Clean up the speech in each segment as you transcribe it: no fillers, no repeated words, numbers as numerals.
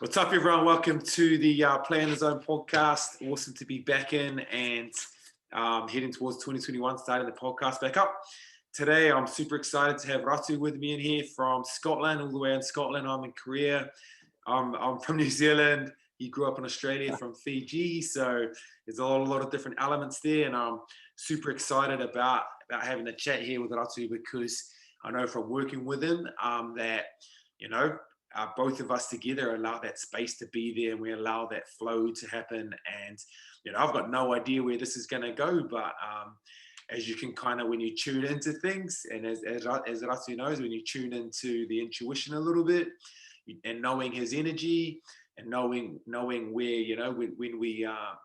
What's up, everyone? Welcome to the Play in the Zone podcast. Awesome to be back in and heading towards 2021, starting the podcast back up. Today, I'm super excited to have Ratu with me in here from Scotland, all the way in Scotland. I'm in Korea. I'm from New Zealand. He grew up in Australia, from Fiji. So there's a lot of different elements there. And I'm super excited about having a chat here with Ratu because I know from working with him that, both of us together allow that space to be there, and we allow that flow to happen. And I've got no idea where this is going to go, but as you can kind of, when you tune into things, and as Ratu knows, when you tune into the intuition a little bit, and knowing his energy, and knowing where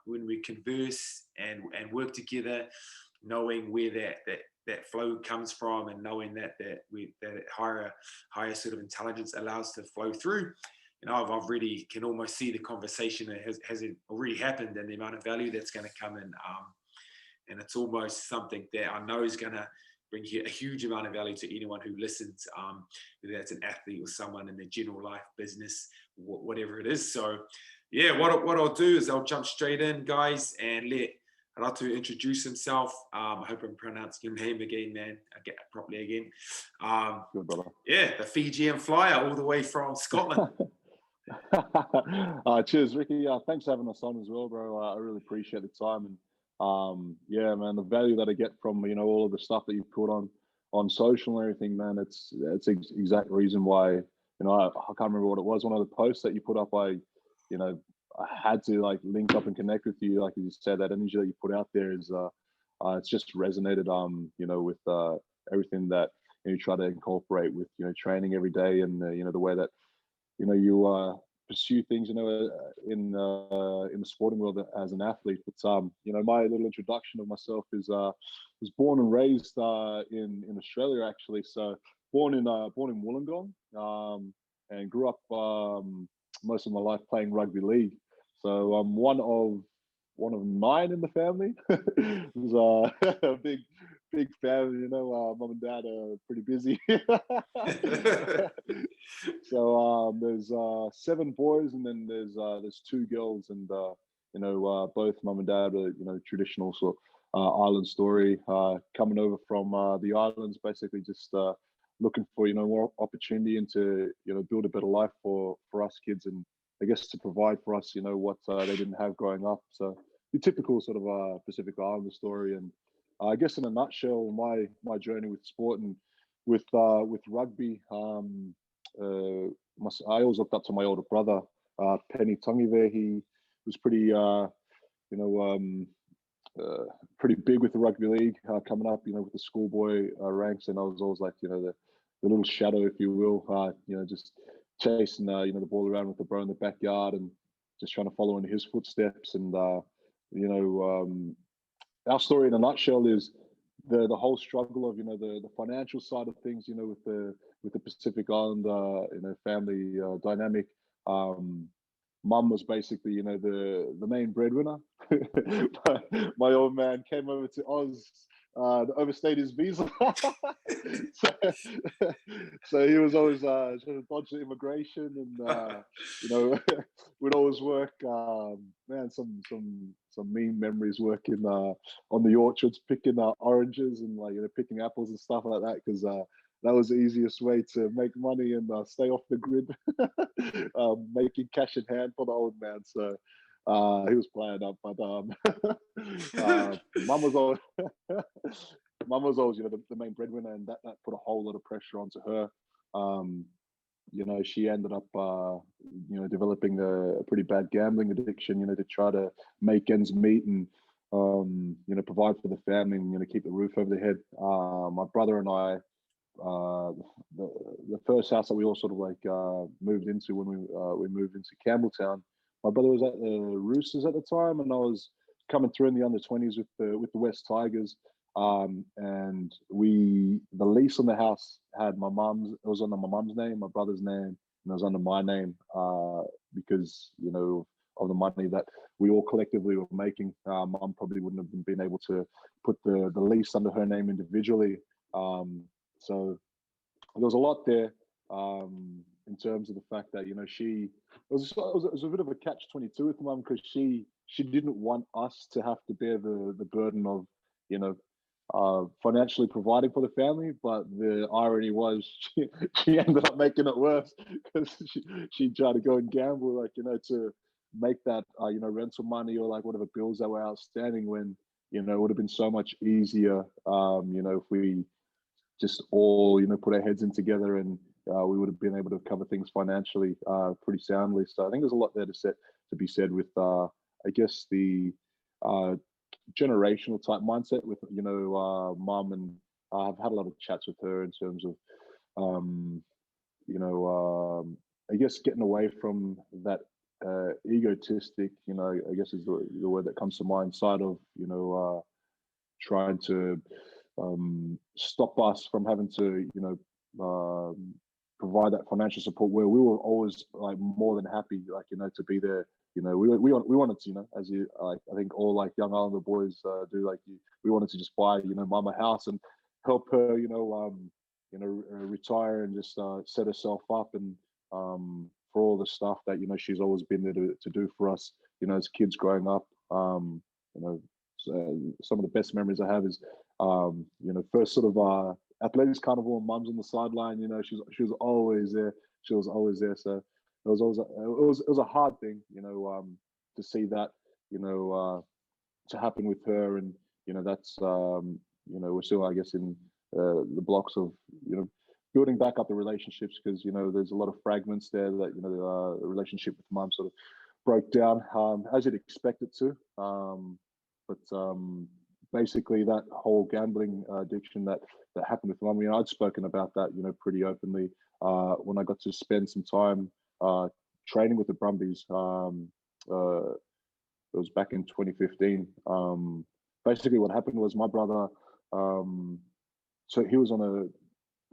when we converse and work together, knowing where that flow comes from, and knowing that higher sort of intelligence allows to flow through. I've really can almost see the conversation that has already happened, and the amount of value that's going to come in. And it's almost something that I know is going to bring a huge amount of value to anyone who listens, whether that's an athlete or someone in their general life, business, whatever it is. So yeah, what I'll do is I'll jump straight in, guys, and let Ratu introduce himself. I hope I'm pronouncing your name again, man. I get it properly again. Good, brother. Yeah, the Fijian flyer all the way from Scotland. Cheers, Ricky. Thanks for having us on as well, bro. I really appreciate the time. And yeah, man, the value that I get from all of the stuff that you put on social and everything, man. It's the exact reason why I can't remember what it was. One of the posts that you put up, I had to link up and connect with you. Like you said, that energy that you put out there is it's just resonated with everything that you try to incorporate with training every day, and the way that you pursue things in the sporting world as an athlete. But my little introduction of myself is was born and raised in Australia, actually. So born in Wollongong, and grew up most of my life playing rugby league. So I'm one of 9 in the family. It was a big family, mom and dad are pretty busy. So there's 7 boys, and then there's 2 girls, and both mom and dad are traditional sort of island story, coming over from the islands, basically just looking for more opportunity and to build a better life for us kids, and I guess to provide for us what they didn't have growing up. So the typical sort of Pacific Islander story. And I guess in a nutshell, my journey with sport and with rugby, I always looked up to my older brother, Penny Tagive. He was pretty pretty big with the rugby league, coming up with the schoolboy ranks, and I was always like the little shadow, if you will, just chasing the ball around with the bro in the backyard and just trying to follow in his footsteps. And our story in a nutshell is the whole struggle of the financial side of things, with the Pacific Island family dynamic. Mum was basically the main breadwinner. My old man came over to Oz to overstayed his visa. so he was always trying to dodge the immigration, and we'd always work. Man, some mean memories working on the orchards, picking oranges and picking apples and stuff like that, because that was the easiest way to make money and stay off the grid, making cash in hand for the old man. So he was playing up, but mum was always the main breadwinner, and that put a whole lot of pressure onto her. She ended up developing a pretty bad gambling addiction, to try to make ends meet and provide for the family and keep the roof over their head. My brother and I, the first house that we all sort of moved into when we moved into Campbelltown, my brother was at the Roosters at the time, and I was coming through in the under-20s with the West Tigers. And the lease on the house had my mum's. It was under my mum's name, my brother's name, and it was under my name because of the money that we all collectively were making. Mum probably wouldn't have been able to put the lease under her name individually. So there was a lot there. in terms of the fact that, you know, it was a bit of a catch-22 with mum, because she didn't want us to have to bear the burden of, you know, financially providing for the family. But the irony was she ended up making it worse, because she tried to go and gamble, like, you know, to make that, you know, rental money or like whatever bills that were outstanding, when, you know, it would have been so much easier, you know, if we just all, you know, put our heads in together, and we would have been able to cover things financially pretty soundly. So I think there's a lot there to be said with, I guess, the generational type mindset with, you know, mum, and I've had a lot of chats with her in terms of, you know, I guess getting away from that egotistic, you know, I guess is the word that comes to mind, side of, you know, trying to stop us from having to, you know, provide that financial support, where we were always like more than happy, like, you know, to be there. You know, we wanted to, you know, as you, like, I think all like young Islander boys do, like, we wanted to just buy, you know, mum a house and help her, you know, retire and just set herself up, and for all the stuff that, you know, she's always been there to do for us, you know, as kids growing up. You know, so some of the best memories I have is, you know, first sort of athletics carnival, and mum's on the sideline. You know, she was always there. She was always there. So it was always it was a hard thing, you know, to see that, you know, to happen with her. And, you know, that's, you know, we're still, I guess, in the blocks of, you know, building back up the relationships, because, you know, there's a lot of fragments there that, you know, the relationship with mum sort of broke down, as you'd expect it to. But basically, that whole gambling addiction that happened with mum, you know, I'd spoken about that, you know, pretty openly when I got to spend some time training with the Brumbies. It was back in 2015. Basically, what happened was my brother, so he was on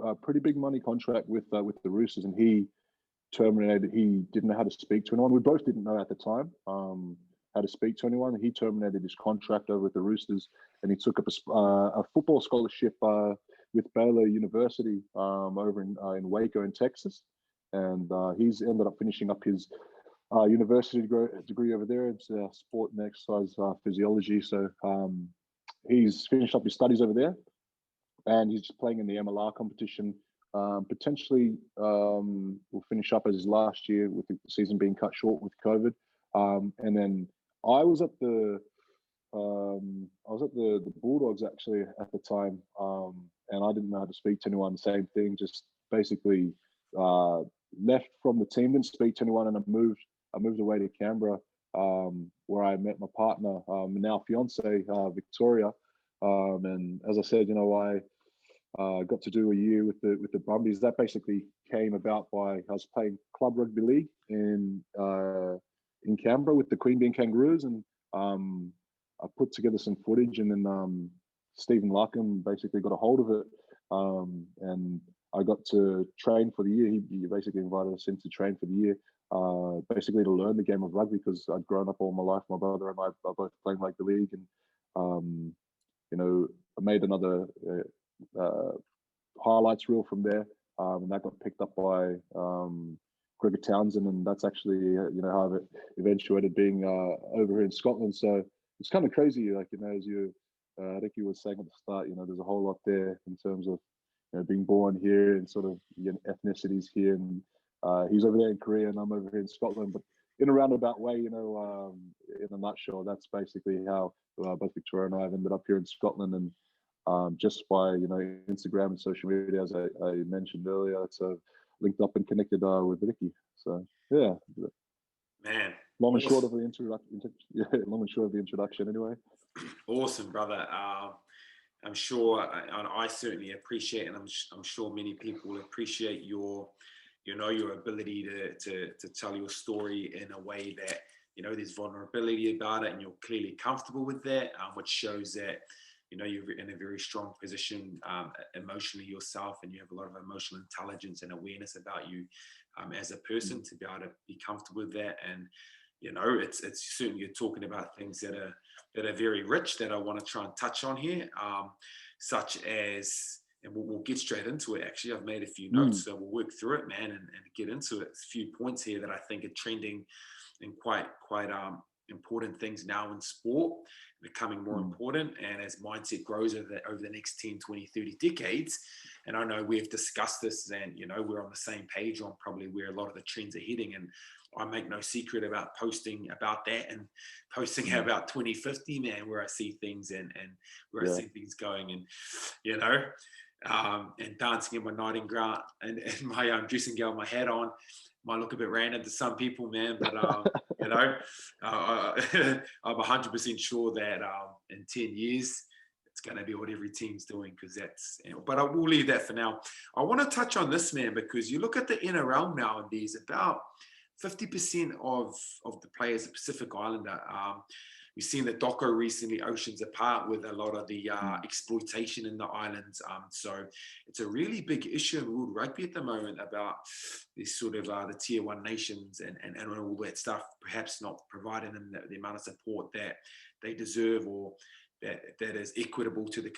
a pretty big money contract with the Roosters, and he terminated. He didn't know how to speak to anyone. We both didn't know at the time how to speak to anyone. He terminated his contract over with the Roosters, and he took up a football scholarship with Baylor University over in Waco in Texas. And he's ended up finishing up his university degree over there. It's sport and exercise physiology. So he's finished up his studies over there, and he's playing in the MLR competition. Potentially will finish up as his last year, with the season being cut short with COVID. And then I was at the Bulldogs actually at the time, and I didn't know how to speak to anyone. Same thing, just basically left from the team, didn't speak to anyone, and I moved away to Canberra, where I met my partner, now fiance, Victoria. And as I said, you know, I got to do a year with the Brumbies. That basically came about by, I was playing club rugby league in Canberra with the Queen Being Kangaroos, and I put together some footage, and then Stephen Larkham basically got a hold of it, and I got to train for the year. He basically invited us in to train for the year, basically to learn the game of rugby, because I'd grown up all my life. My brother and I are both playing rugby league, and you know, I made another highlights reel from there, and that got picked up by Gregor Townsend, and that's actually you know, how it eventuated being over here in Scotland. So it's kind of crazy, like, you know, as you I think you were saying at the start, you know, there's a whole lot there in terms of, you know, being born here and sort of, you know, ethnicities here, and he's over there in Korea and I'm over here in Scotland. But in a roundabout way, you know, in a nutshell, that's basically how both Victoria and I have ended up here in Scotland. And just by, you know, Instagram and social media, as I mentioned earlier, so linked up and connected with Vicky. So yeah, man, long and short of the introduction. Yeah, long and short of the introduction. Anyway, awesome, brother. I'm sure, and I certainly appreciate, and I'm sure many people appreciate your, you know, your ability to tell your story in a way that, you know, there's vulnerability about it, and you're clearly comfortable with that, which shows that, you know, you're in a very strong position emotionally yourself, and you have a lot of emotional intelligence and awareness about you as a person to be able to be comfortable with that. And, you know, it's certainly, you're talking about things that are very rich that I want to try and touch on here, such as, and we'll get straight into it. Actually, I've made a few Mm. notes, so we'll work through it, man, and get into it. There's a few points here that I think are trending and quite important things now in sport, becoming more important, and as mindset grows over the next 10, 20, 30 decades. And I know we've discussed this, and we're on the same page on probably where a lot of the trends are heading. And I make no secret about posting about that and posting about 2050, man, where I see things and where I see things going, and and dancing in my nightingale and my dressing gown, my hat on. Might look a bit random to some people, man, but I'm 100% sure that in 10 years it's going to be what every team's doing, because but I will leave that for now. I want to touch on this, man, because you look at the NRL now, and there's about 50% of the players are Pacific Islander. We've seen the Doco recently, Oceans Apart, with a lot of the exploitation in the islands. So it's a really big issue in world rugby at the moment about this sort of the tier one nations and all that stuff, perhaps not providing them the amount of support that they deserve, or that is equitable to the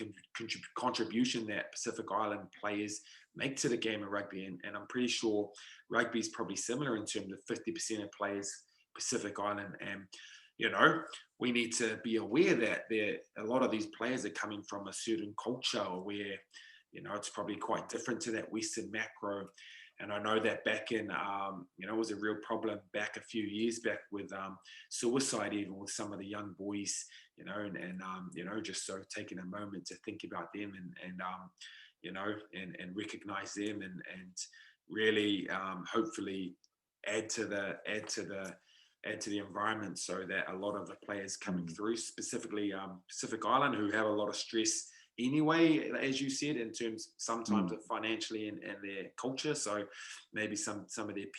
contribution that Pacific Island players make to the game of rugby. And I'm pretty sure rugby is probably similar in terms of 50% of players Pacific Island. And we need to be aware that a lot of these players are coming from a certain culture where, it's probably quite different to that Western macro. And I know that back in, it was a real problem back a few years back with suicide, even with some of the young boys, and just so taking a moment to think about them and recognize them and really hopefully add to the environment, so that a lot of the players coming through, specifically Pacific Island, who have a lot of stress anyway, as you said, in terms sometimes of financially and their culture. So maybe some of their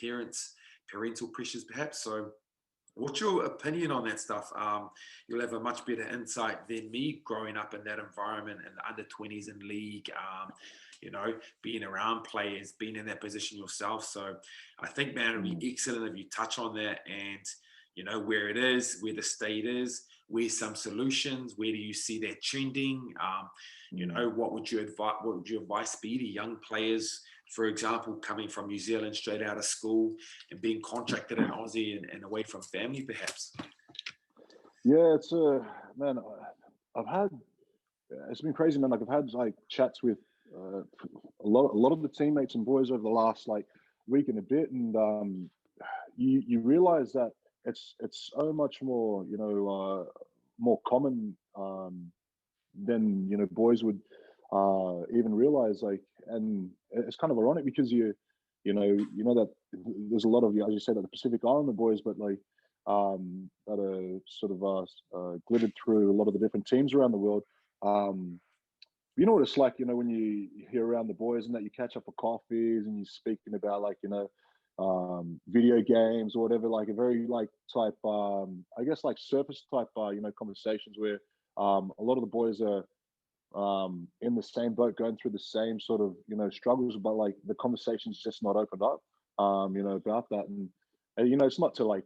parental pressures perhaps. So what's your opinion on that stuff? You'll have a much better insight than me growing up in that environment and the under 20s in league, being around players, being in that position yourself. So I think, man, it'd be excellent if you touch on that and, where it is, where the state is, where's some solutions, where do you see that trending? What would your advice be to young players, for example, coming from New Zealand straight out of school and being contracted in Aussie and away from family, perhaps? Yeah, it's man, it's been crazy, man. Like I've had chats with a lot of the teammates and boys over the last week and a bit, and you realize that it's so much more more common than boys would even realize. And it's kind of ironic because you know that there's a lot of, as you said, that the Pacific Islander boys, but that are sort of glittered through a lot of the different teams around the world. You know what it's like, when you hear around the boys and that you catch up for coffees and you're speaking about video games or whatever, a very type, I guess surface type, conversations where a lot of the boys are in the same boat, going through the same sort of, struggles, but the conversation's just not opened up, about that. And it's not to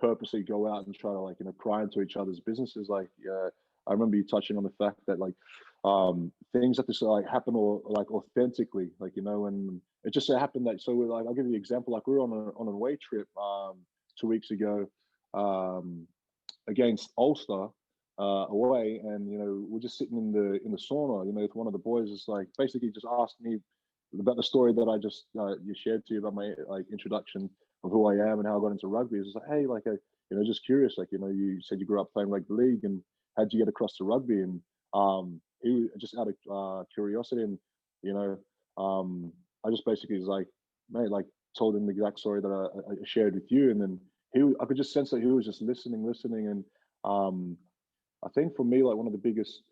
purposely go out and try to pry into each other's businesses. I remember you touching on the fact that things have to happen or authentically, and it just so happened that, so I'll give you the example. We were on an away trip 2 weeks ago against Ulster away, and we're just sitting in the sauna, with one of the boys is basically just asked me about the story that I just you shared to you about my introduction of who I am and how I got into rugby. It's just hey, just curious, you said you grew up playing rugby league, and how'd you get across to rugby? And he was just out of curiosity, and I just basically was mate, told him the exact story that I shared with you, and then I could just sense that he was just listening, and I think for me, one of the biggest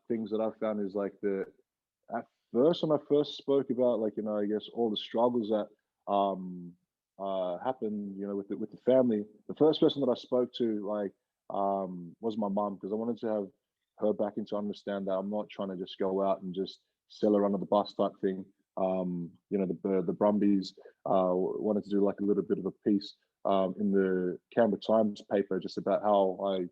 things that I've found is at first, when I first spoke about I guess all the struggles that happened with the family, the first person that I spoke to was my mom, because I wanted to have her back in to understand that I'm not trying to just go out and just sell her under the bus type thing. The Brumbies wanted to do a little bit of a piece in the Canberra Times paper just about how I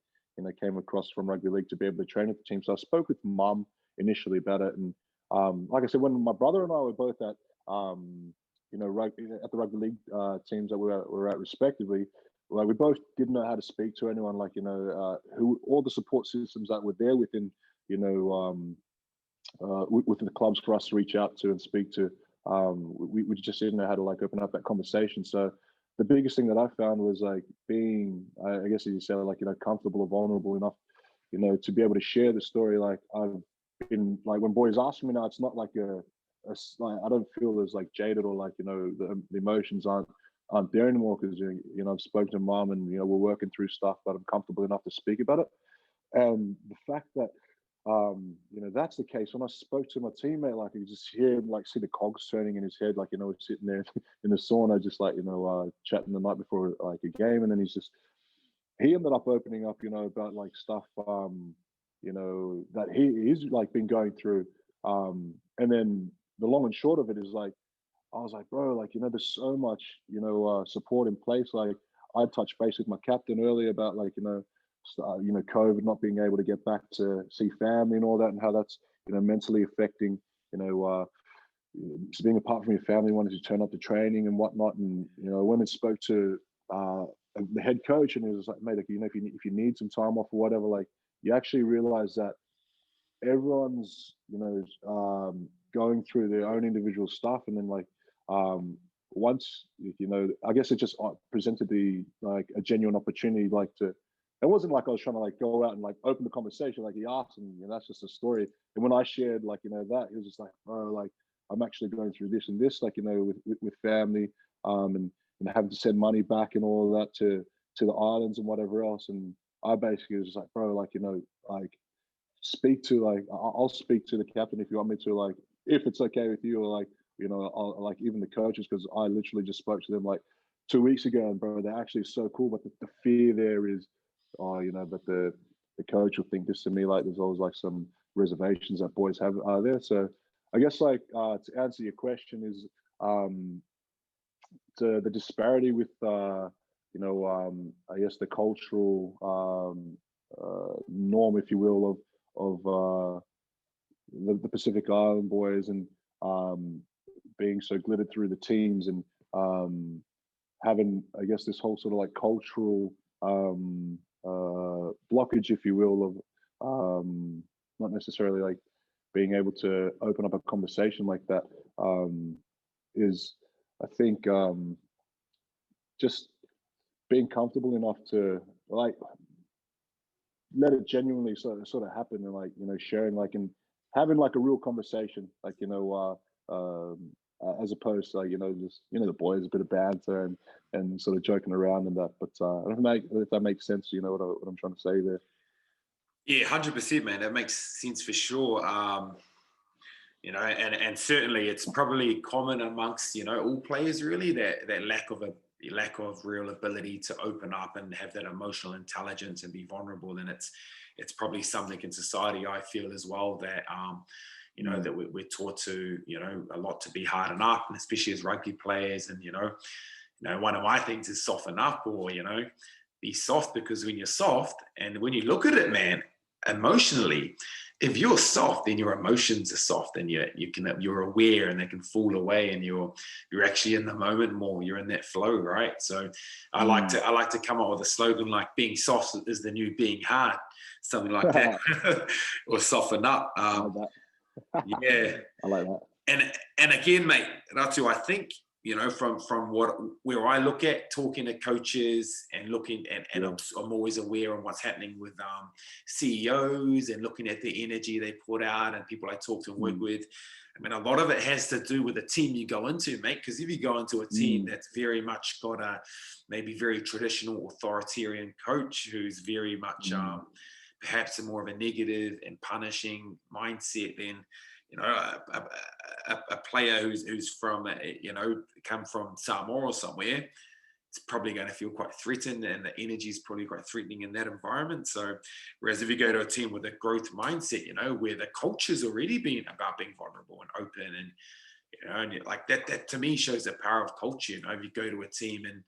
came across from rugby league to be able to train with the team. So I spoke with mum initially about it, and like I said, when my brother and I were both at at the rugby league teams that we were at respectively, like we both didn't know how to speak to anyone, like who all the support systems that were there within within the clubs for us to reach out to and speak to. We just didn't know how to like open up that conversation. So the biggest thing that I found was like being, I guess as you said, like comfortable or vulnerable enough, to be able to share the story. Like I've been like when boys ask me now, it's not like like I don't feel as like jaded or like the emotions aren't there anymore because I've spoken to mom and we're working through stuff, but I'm comfortable enough to speak about it. And the fact that that's the case. When I spoke to my teammate, like you just hear him like see the cogs turning in his head, like sitting there in the sauna, just like chatting the night before like a game, and then he ended up opening up, about like stuff, that he's like been going through, and then the long and short of it is like I was like, bro, like there's so much support in place. Like I touched base with my captain earlier about like COVID, not being able to get back to see family and all that, and how that's mentally affecting being apart from your family, wanting to turn up to training and whatnot. And I went and spoke to the head coach, and he was like, mate, like, if you need some time off or whatever, like you actually realize that everyone's going through their own individual stuff, and then like once I guess it just presented the like a genuine opportunity, like to. It wasn't like I was trying to like go out and like open the conversation. Like he asked, and that's just a story. And when I shared like that, he was just like, oh, like I'm actually going through this and this, like with family, and having to send money back and all of that to the islands and whatever else. And I basically was just like, bro, like like speak to like I'll speak to the captain if you want me to, like if it's okay with you, or like I'll like even the coaches, because I literally just spoke to them like 2 weeks ago, and bro, they're actually so cool. But the fear there is, but the coach will think this to me, like there's always like some reservations that boys have there. So I guess like to answer your question is the disparity with I guess the cultural norm, if you will, of the Pacific Island boys, and being so glittered through the teams, and having, I guess, this whole sort of like cultural blockage, if you will, of not necessarily like being able to open up a conversation like that, is, I think, just being comfortable enough to like let it genuinely sort of happen, and like sharing like and having like a real conversation, like as opposed to like just the boys, a bit of banter and sort of joking around and that. But I don't know if that makes sense. You know what I'm trying to say there. Yeah, 100%, man. That makes sense for sure. And certainly it's probably common amongst all players, really, that lack of real ability to open up and have that emotional intelligence and be vulnerable. And it's probably something in society, I feel, as well, that that we're taught to a lot to be harden up, and especially as rugby players. And one of my things is soften up, or be soft, because when you're soft and when you look at it, man, emotionally, if you're soft, then your emotions are soft, and you're aware, and they can fall away, and you're actually in the moment more. You're in that flow, right? So I like to come up with a slogan like "Being soft is the new being hard," something like that, or soften up. Yeah, I like that. And again, mate, Ratu, I think from where I look at talking to coaches and looking, and I'm always aware of what's happening with CEOs, and looking at the energy they put out, and people I talk to and work with. I mean, a lot of it has to do with the team you go into, mate, because if you go into a team that's very much got a maybe very traditional authoritarian coach who's very much perhaps a more of a negative and punishing mindset, then a player who's from come from Samoa or somewhere, it's probably going to feel quite threatened, and the energy is probably quite threatening in that environment. So whereas if you go to a team with a growth mindset, where the culture's already been about being vulnerable and open, and and like that to me shows the power of culture. If you go to a team and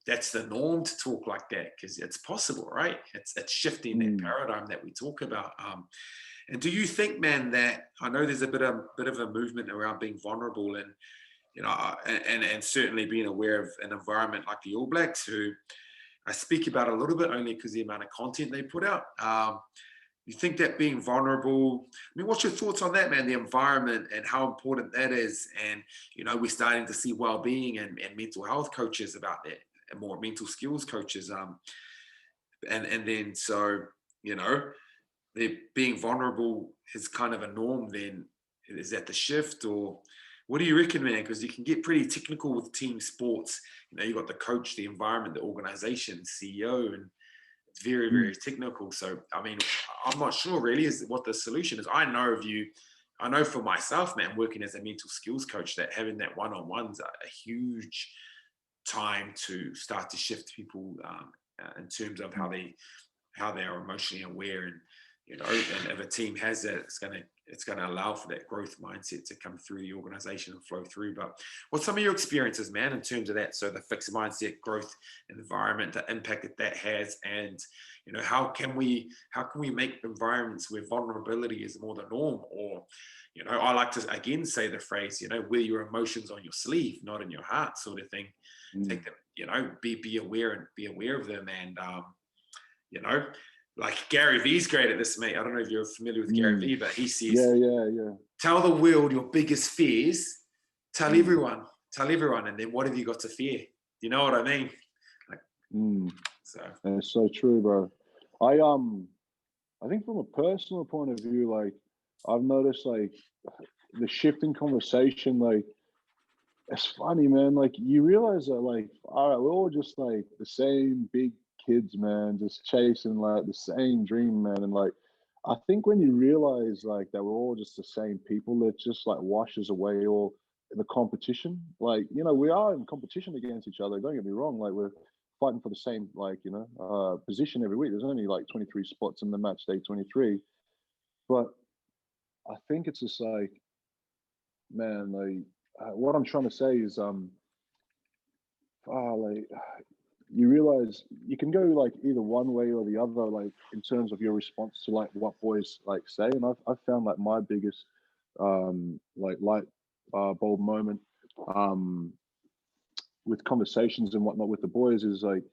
that's the norm to talk like that, because it's possible, right? It's shifting that paradigm that we talk about. And do you think, man, that I know there's a bit of a movement around being vulnerable and and certainly being aware of an environment like the All Blacks, who I speak about a little bit only because the amount of content they put out. You think that being vulnerable, I mean, what's your thoughts on that, man? The environment and how important that is. And, we're starting to see well-being and mental health coaches about that, and more mental skills coaches. And then so, you know, they're being vulnerable is kind of a norm then. Is that the shift, or what do you reckon, man? Because you can get pretty technical with team sports. You've got the coach, the environment, the organization, CEO, and it's very, Mm. very technical. So, I mean, I'm not sure really is what the solution is. I know for myself, man, working as a mental skills coach, that having that one-on-one's a huge time to start to shift people in terms of how they are emotionally aware. And and if a team has that, it's gonna allow for that growth mindset to come through the organization and flow through. But what's some of your experiences, man, in terms of that? So the fixed mindset, growth environment, the impact that has, and how can we make environments where vulnerability is more the norm? Or I like to again say the phrase, wear your emotions on your sleeve, not in your heart, sort of thing. Take them, be aware and be aware of them. And you know, like Gary Vee's great at this, mate. I don't know if you're familiar with Gary Vee, but he says, Yeah. tell the world your biggest fears, tell Mm. everyone, and then what have you got to fear? You know what I mean? Like, so It's so true, bro. I think from a personal point of view, like I've noticed like the shift in conversation, like it's funny, man. Like you realize that, like, all right, we're all just like the same big kids, man, just chasing like the same dream, man. And like, I think when you realize like that we're all just the same people, it just like washes away all the competition. Like, we are in competition against each other. Don't get me wrong. Like we're fighting for the same, like, position every week. There's only like 23 spots in the match day 23, but I think it's just like, man, like what I'm trying to say is, like you realize you can go like either one way or the other, like in terms of your response to like what boys like say. And I've found like my biggest like light bulb moment with conversations and whatnot with the boys is like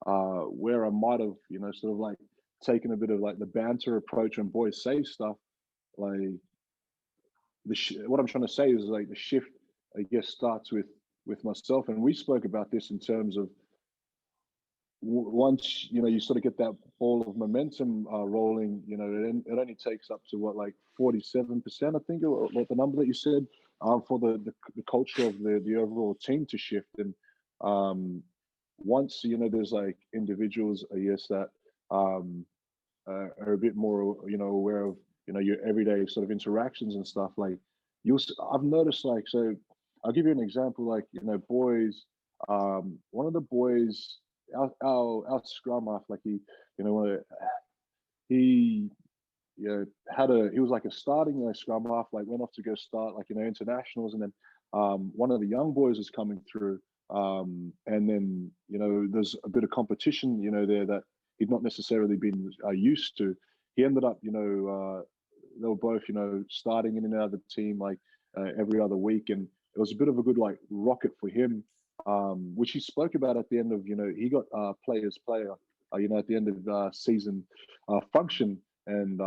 where I might have, sort of like taken a bit of like the banter approach when boys say stuff. Like what I'm trying to say is like the shift, I guess, starts with myself. And we spoke about this in terms of once you sort of get that ball of momentum rolling, it only takes up to what, like 47%, I think, or what the number that you said, for the culture of the overall team to shift. And once there's like individuals, I guess, that are a bit more aware of your everyday sort of interactions and stuff. Like I've noticed, like, so I'll give you an example. Like, boys, one of the boys, our scrum half, like he he was like a starting scrum half, like went off to go start like internationals. And then one of the young boys is coming through, and then there's a bit of competition there that he'd not necessarily been used to. He ended up they were both starting in and out of the team like every other week, and it was a bit of a good like rocket for him, which he spoke about at the end of he got players player at the end of season function. And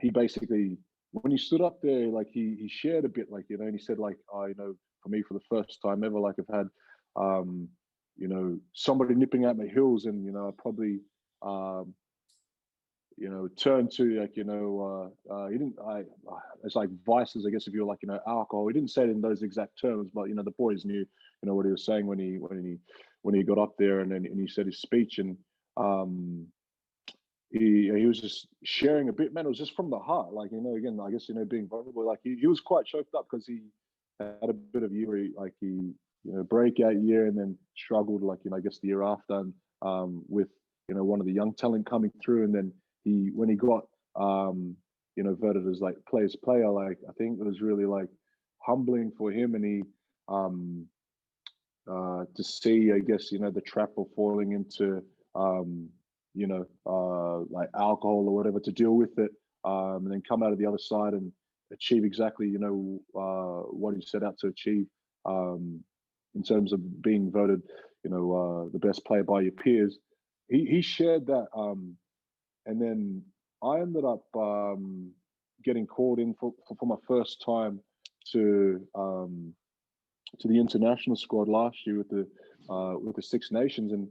he basically, when he stood up there, like he shared a bit, like and he said like, for me, for the first time ever, like I've had somebody nipping at my heels, and I probably turn to like he didn't it's like vices, I guess, if you're like alcohol. He didn't say it in those exact terms, but the boys knew what he was saying when he got up there, and then he said his speech. And he was just sharing a bit, man. It was just from the heart, like again, I guess being vulnerable. Like he was quite choked up because he had a bit of year where he breakout year, and then struggled like I guess the year after, with one of the young talent coming through. And then when he got voted as like players player, like I think it was really like humbling for him. And he to see, I guess, the trap of falling into like alcohol or whatever, to deal with it and then come out of the other side and achieve exactly, what he set out to achieve, in terms of being voted, the best player by your peers. He shared that, and then I ended up getting called in for my first time to the international squad last year with the Six Nations, and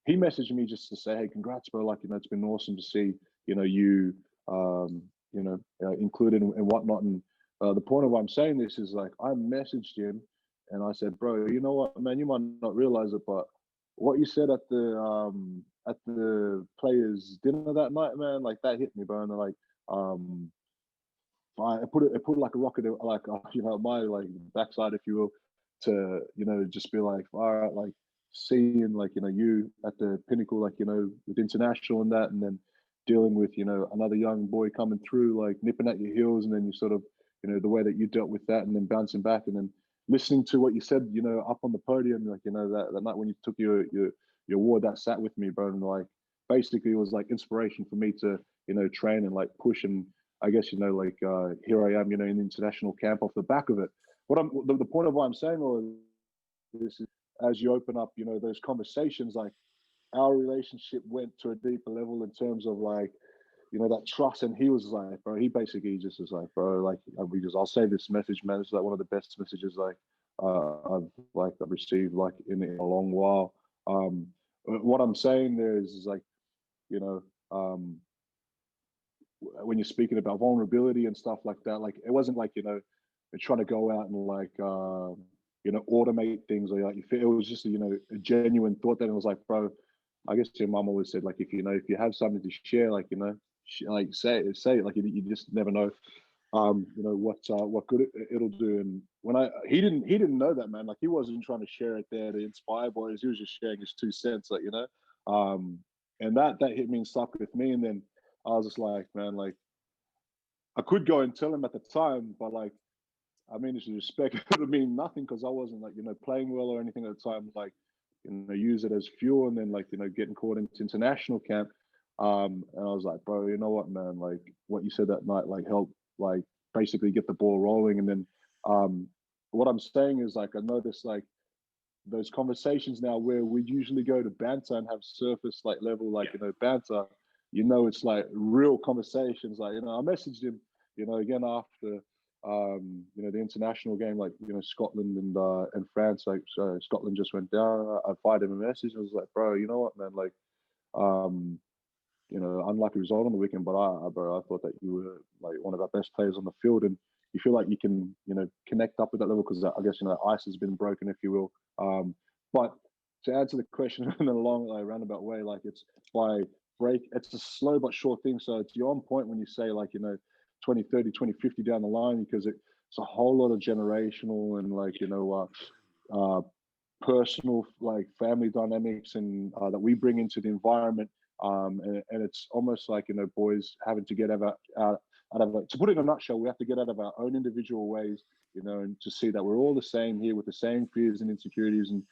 he messaged me just to say, "Hey, congrats, bro! Like, it's been awesome to see, you, included and whatnot." And the point of why I'm saying this is, like, I messaged him and I said, "Bro, you know what, man? You might not realize it, but what you said at the players' dinner that night, man, like that hit me, bro." And like, it put like a rocket, like, my like backside, if you will, to just be like, all right, like seeing like you at the pinnacle, like with international and that, and then dealing with another young boy coming through, like nipping at your heels, and then you sort of the way that you dealt with that, and then bouncing back, and then listening to what you said, up on the podium, like that night when you took your award, that sat with me, bro, and like basically it was like inspiration for me to train and like push, and I guess like here I am, in the international camp off the back of it. What the point of why I'm saying all of this is, as you open up, those conversations, like our relationship went to a deeper level in terms of like, that trust. And he was like, bro, he basically just was like, bro, like, I'll say this message, man. It's like one of the best messages like I've received like in a long while. What I'm saying there is like, when you're speaking about vulnerability and stuff like that, like it wasn't like trying to go out and like automate things, or like it was just a genuine thought. That it was like, bro, I guess your mom always said, like, if you have something to share, like like say it, like you just never know what good it'll do. And when he didn't know that, man, like he wasn't trying to share it there to inspire boys. He was just sharing his 2 cents, like and that hit me and stuck with me. And then I was just like, man, like I could go and tell him at the time, but like, I mean, it's respect. It would mean nothing because I wasn't like, playing well or anything at the time. Like, use it as fuel, and then like, getting caught into international camp. And I was like, bro, you know what, man? Like what you said that night, like helped, like basically get the ball rolling. And then, what I'm saying is like, I noticed like those conversations now where we usually go to banter and have surface like level, like, banter, it's like real conversations. Like, I messaged him, again after, the international game, like, Scotland and France, like, so Scotland just went down. I fired him a message. I was like, bro, you know what, man, like, unlucky result on the weekend, but bro, I thought that you were like one of our best players on the field, and you feel like you can, connect up with that level because I guess ice has been broken, if you will. But to answer the question in a long, like, roundabout way, like it's by break. It's a slow but sure thing. So it's you're on point when you say like 2030, 2050 down the line, because it's a whole lot of generational and like personal, like family dynamics, and that we bring into the environment. And it's almost like boys having to get out of it. To put it in a nutshell, we have to get out of our own individual ways, and to see that we're all the same here with the same fears and insecurities and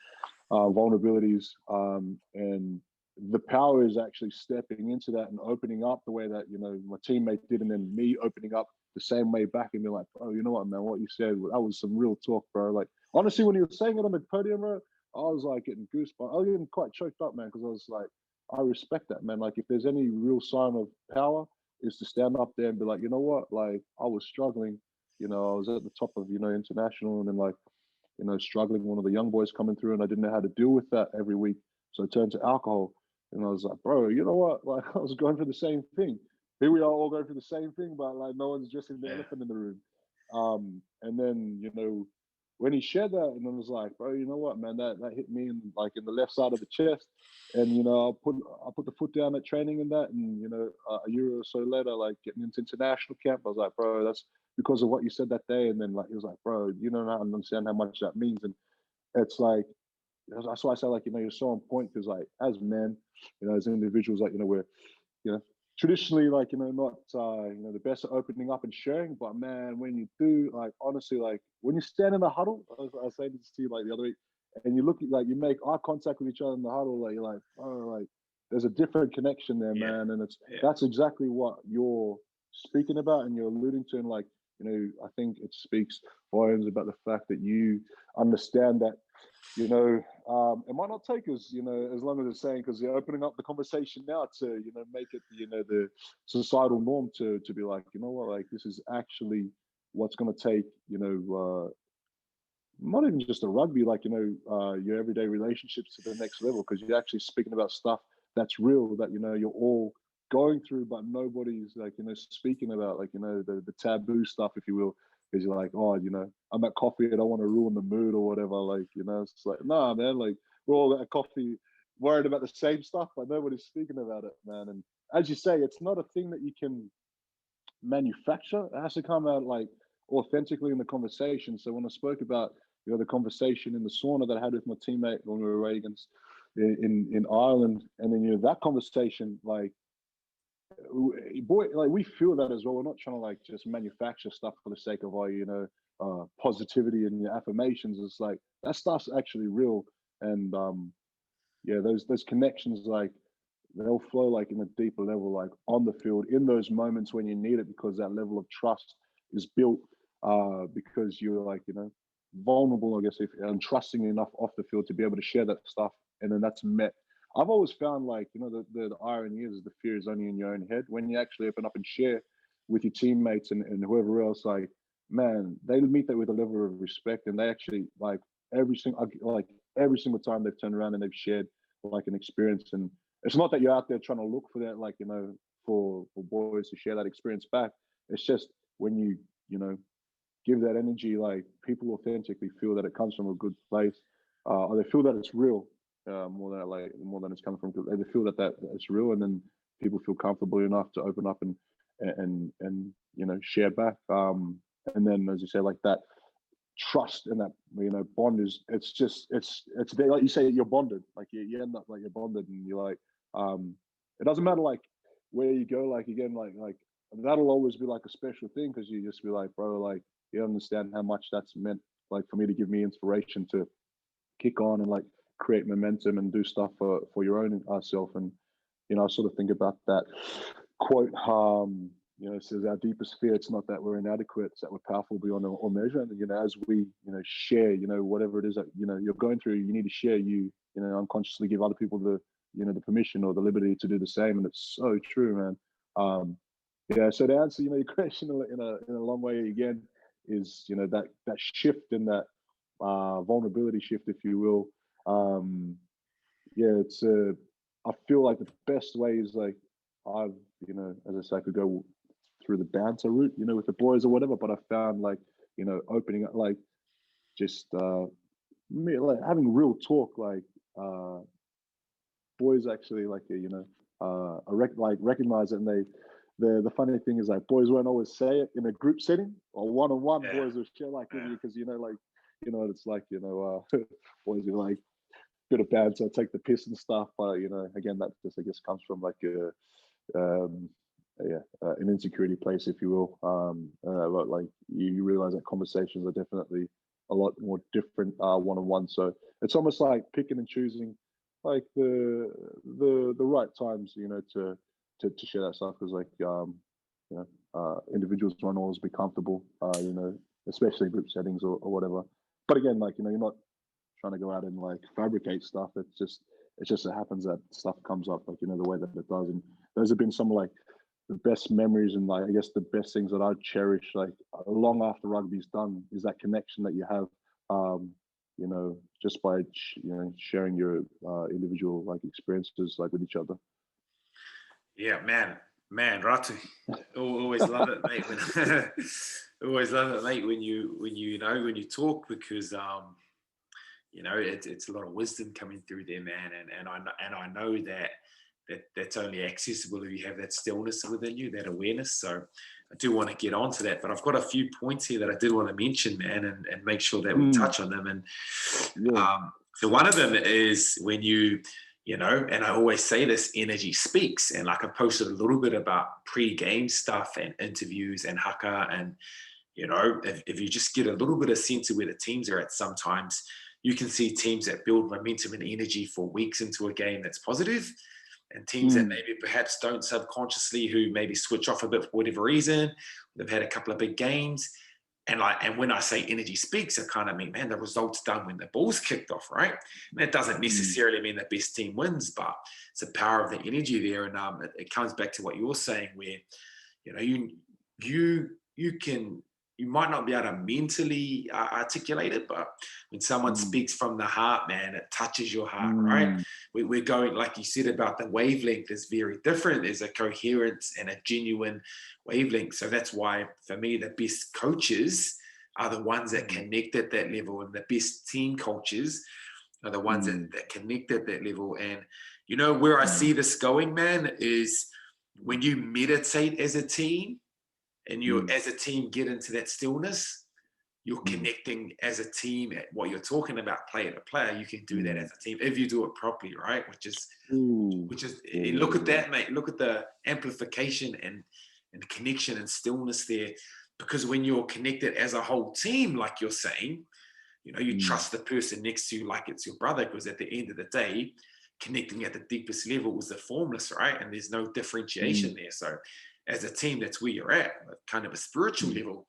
vulnerabilities. And the power is actually stepping into that and opening up the way that my teammate did, and then me opening up the same way back and be like, bro, you know what, man, what you said, that was some real talk, bro. Like honestly, when he was saying it on the podium, bro, I was like getting goosebumps. I was getting quite choked up, man, because I was like, I respect that, man. Like if there's any real sign of power, is to stand up there and be like, you know what, like I was struggling, I was at the top of international, and then like struggling, one of the young boys coming through, and I didn't know how to deal with that every week, so I turned to alcohol. And I was like, bro, you know what, like I was going through the same thing. Here we are all going through the same thing, but like no one's addressing the elephant in the room. And then when he shared that, and I was like, bro, you know what, man, that hit me in the left side of the chest. And I put the foot down at training and that, and a year or so later, like getting into international camp, I was like, bro, that's because of what you said that day. And then like he was like, bro, you don't understand how much that means. And it's like, that's why I say, like, you're so on point, because like as men, as individuals, like we're traditionally, like, not the best at opening up and sharing, but man, when you do, like, honestly, like when you stand in the huddle, I was saying this to you like the other week, and you look, like you make eye contact with each other in the huddle, like you're like, oh, like there's a different connection there, man. And that's exactly what your speaking about and you're alluding to, and like, you know, I think it speaks volumes about the fact that you understand that, you know, it might not take us, you know, as long as it's saying, because you're opening up the conversation now to, you know, make it, you know, the societal norm to be like, you know what, like this is actually what's going to take, you know, not even just a rugby, like, you know, your everyday relationships to the next level, because you're actually speaking about stuff that's real, that, you know, you're all going through, but nobody's like, you know, speaking about, like, you know, the taboo stuff, if you will, because you're like, oh, you know, I'm at coffee, I don't want to ruin the mood or whatever. Like, you know, it's like, nah, man, like we're all at coffee worried about the same stuff, but nobody's speaking about it, man. And as you say, it's not a thing that you can manufacture. It has to come out like authentically in the conversation. So when I spoke about, you know, the conversation in the sauna that I had with my teammate when we were away against in Ireland, and then, you know, that conversation, like, boy, like we feel that as well. We're not trying to like just manufacture stuff for the sake of our, you know, positivity and affirmations. It's like that stuff's actually real, and yeah, those connections, like they'll flow like in a deeper level, like on the field, in those moments when you need it, because that level of trust is built because you're like, you know, vulnerable, I guess, if and trusting enough off the field to be able to share that stuff, and then that's met. I've always found, like, you know, the irony is the fear is only in your own head. When you actually open up and share with your teammates and whoever else, like, man, they meet that with a level of respect, and they actually like every single time they've turned around and they've shared like an experience. And it's not that you're out there trying to look for that, like, you know, for boys to share that experience back. It's just when you know, give that energy, like people authentically feel that it comes from a good place, or they feel that it's real, more than it's coming from. They feel that it's real, and then people feel comfortable enough to open up and you know, share back. And then, as you say, like that trust and that, you know, bond is, it's there, like you say, you're bonded, like you end up like you're bonded, and you're like, it doesn't matter like where you go, like again, like that'll always be like a special thing, because you just be like, bro, like you understand how much that's meant, like for me to give me inspiration to kick on and like create momentum and do stuff for your own self. And, you know, I sort of think about that quote, you know, it says our deepest fear, it's not that we're inadequate, it's that we're powerful beyond all measure. And, you know, as we, you know, share, you know, whatever it is that, you know, you're going through, you need to share, you know, unconsciously give other people the, you know, the permission or the liberty to do the same. And it's so true, man. Yeah, so to answer, you know, your question in a long way again is, you know, that shift in that vulnerability shift, if you will. Yeah, it's I feel like the best way is like, I've, you know, as I say, I could go through the banter route, you know, with the boys or whatever, but I found like, you know, opening up, like just me, like having real talk, like boys actually like, you know, recognize it. And the funny thing is, like, boys won't always say it in a group setting or one-on-one. Yeah. Boys will share like with you, because, you know, like, you know, it's like, you know, boys are like bit of banter, take the piss and stuff, but, you know, again, that just, I guess, comes from like an insecurity place, if you will. But like you realize that conversations are definitely a lot more different one-on-one. So it's almost like picking and choosing like the right times, you know, to share that stuff, because like you know, individuals won't always be comfortable, you know, especially in group settings or whatever. But again, like, you know, you're not trying to go out and like fabricate stuff. It just it happens that stuff comes up, like, you know, the way that it does. And those have been some of like the best memories, and like, I guess the best things that I cherish, like long after rugby's done, is that connection that you have, you know, just by you know, sharing your individual like experiences like with each other. Yeah, man, Ratu. Always love it, mate. Always love it, mate. When you know, when you talk, because you know, it's a lot of wisdom coming through there, man. And I know that's only accessible if you have that stillness within you, that awareness. So I do want to get onto that, but I've got a few points here that I did want to mention, man, and make sure that we touch on them. And so one of them is when you know, and I always say this, energy speaks. And like I posted a little bit about pre-game stuff and interviews and haka, and, you know, if you just get a little bit of sense of where the teams are at, sometimes you can see teams that build momentum and energy for weeks into a game that's positive, And teams that maybe perhaps don't subconsciously, who maybe switch off a bit for whatever reason, they've had a couple of big games. And when I say energy speaks, I kind of mean, man, the result's done when the ball's kicked off, right? And that doesn't necessarily mean the best team wins, but it's the power of the energy there. And it comes back to what you're saying, where, you know, you might not be able to mentally articulate it, but when someone speaks from the heart, man, it touches your heart, right? We're going, like you said about the wavelength is very different. There's a coherence and a genuine wavelength. So that's why, for me, the best coaches are the ones that connect at that level, and the best team coaches are the ones that connect at that level. And, you know, where I see this going, man, is when you meditate as a team, and you as a team get into that stillness, you're connecting as a team at what you're talking about, player to player. You can do that as a team if you do it properly, right? Which is look at that, mate. Look at the amplification and the connection and stillness there. Because when you're connected as a whole team, like you're saying, you know, you trust the person next to you like it's your brother, because at the end of the day, connecting at the deepest level is the formless, right? And there's no differentiation there. So as a team, that's where you're at kind of a spiritual level.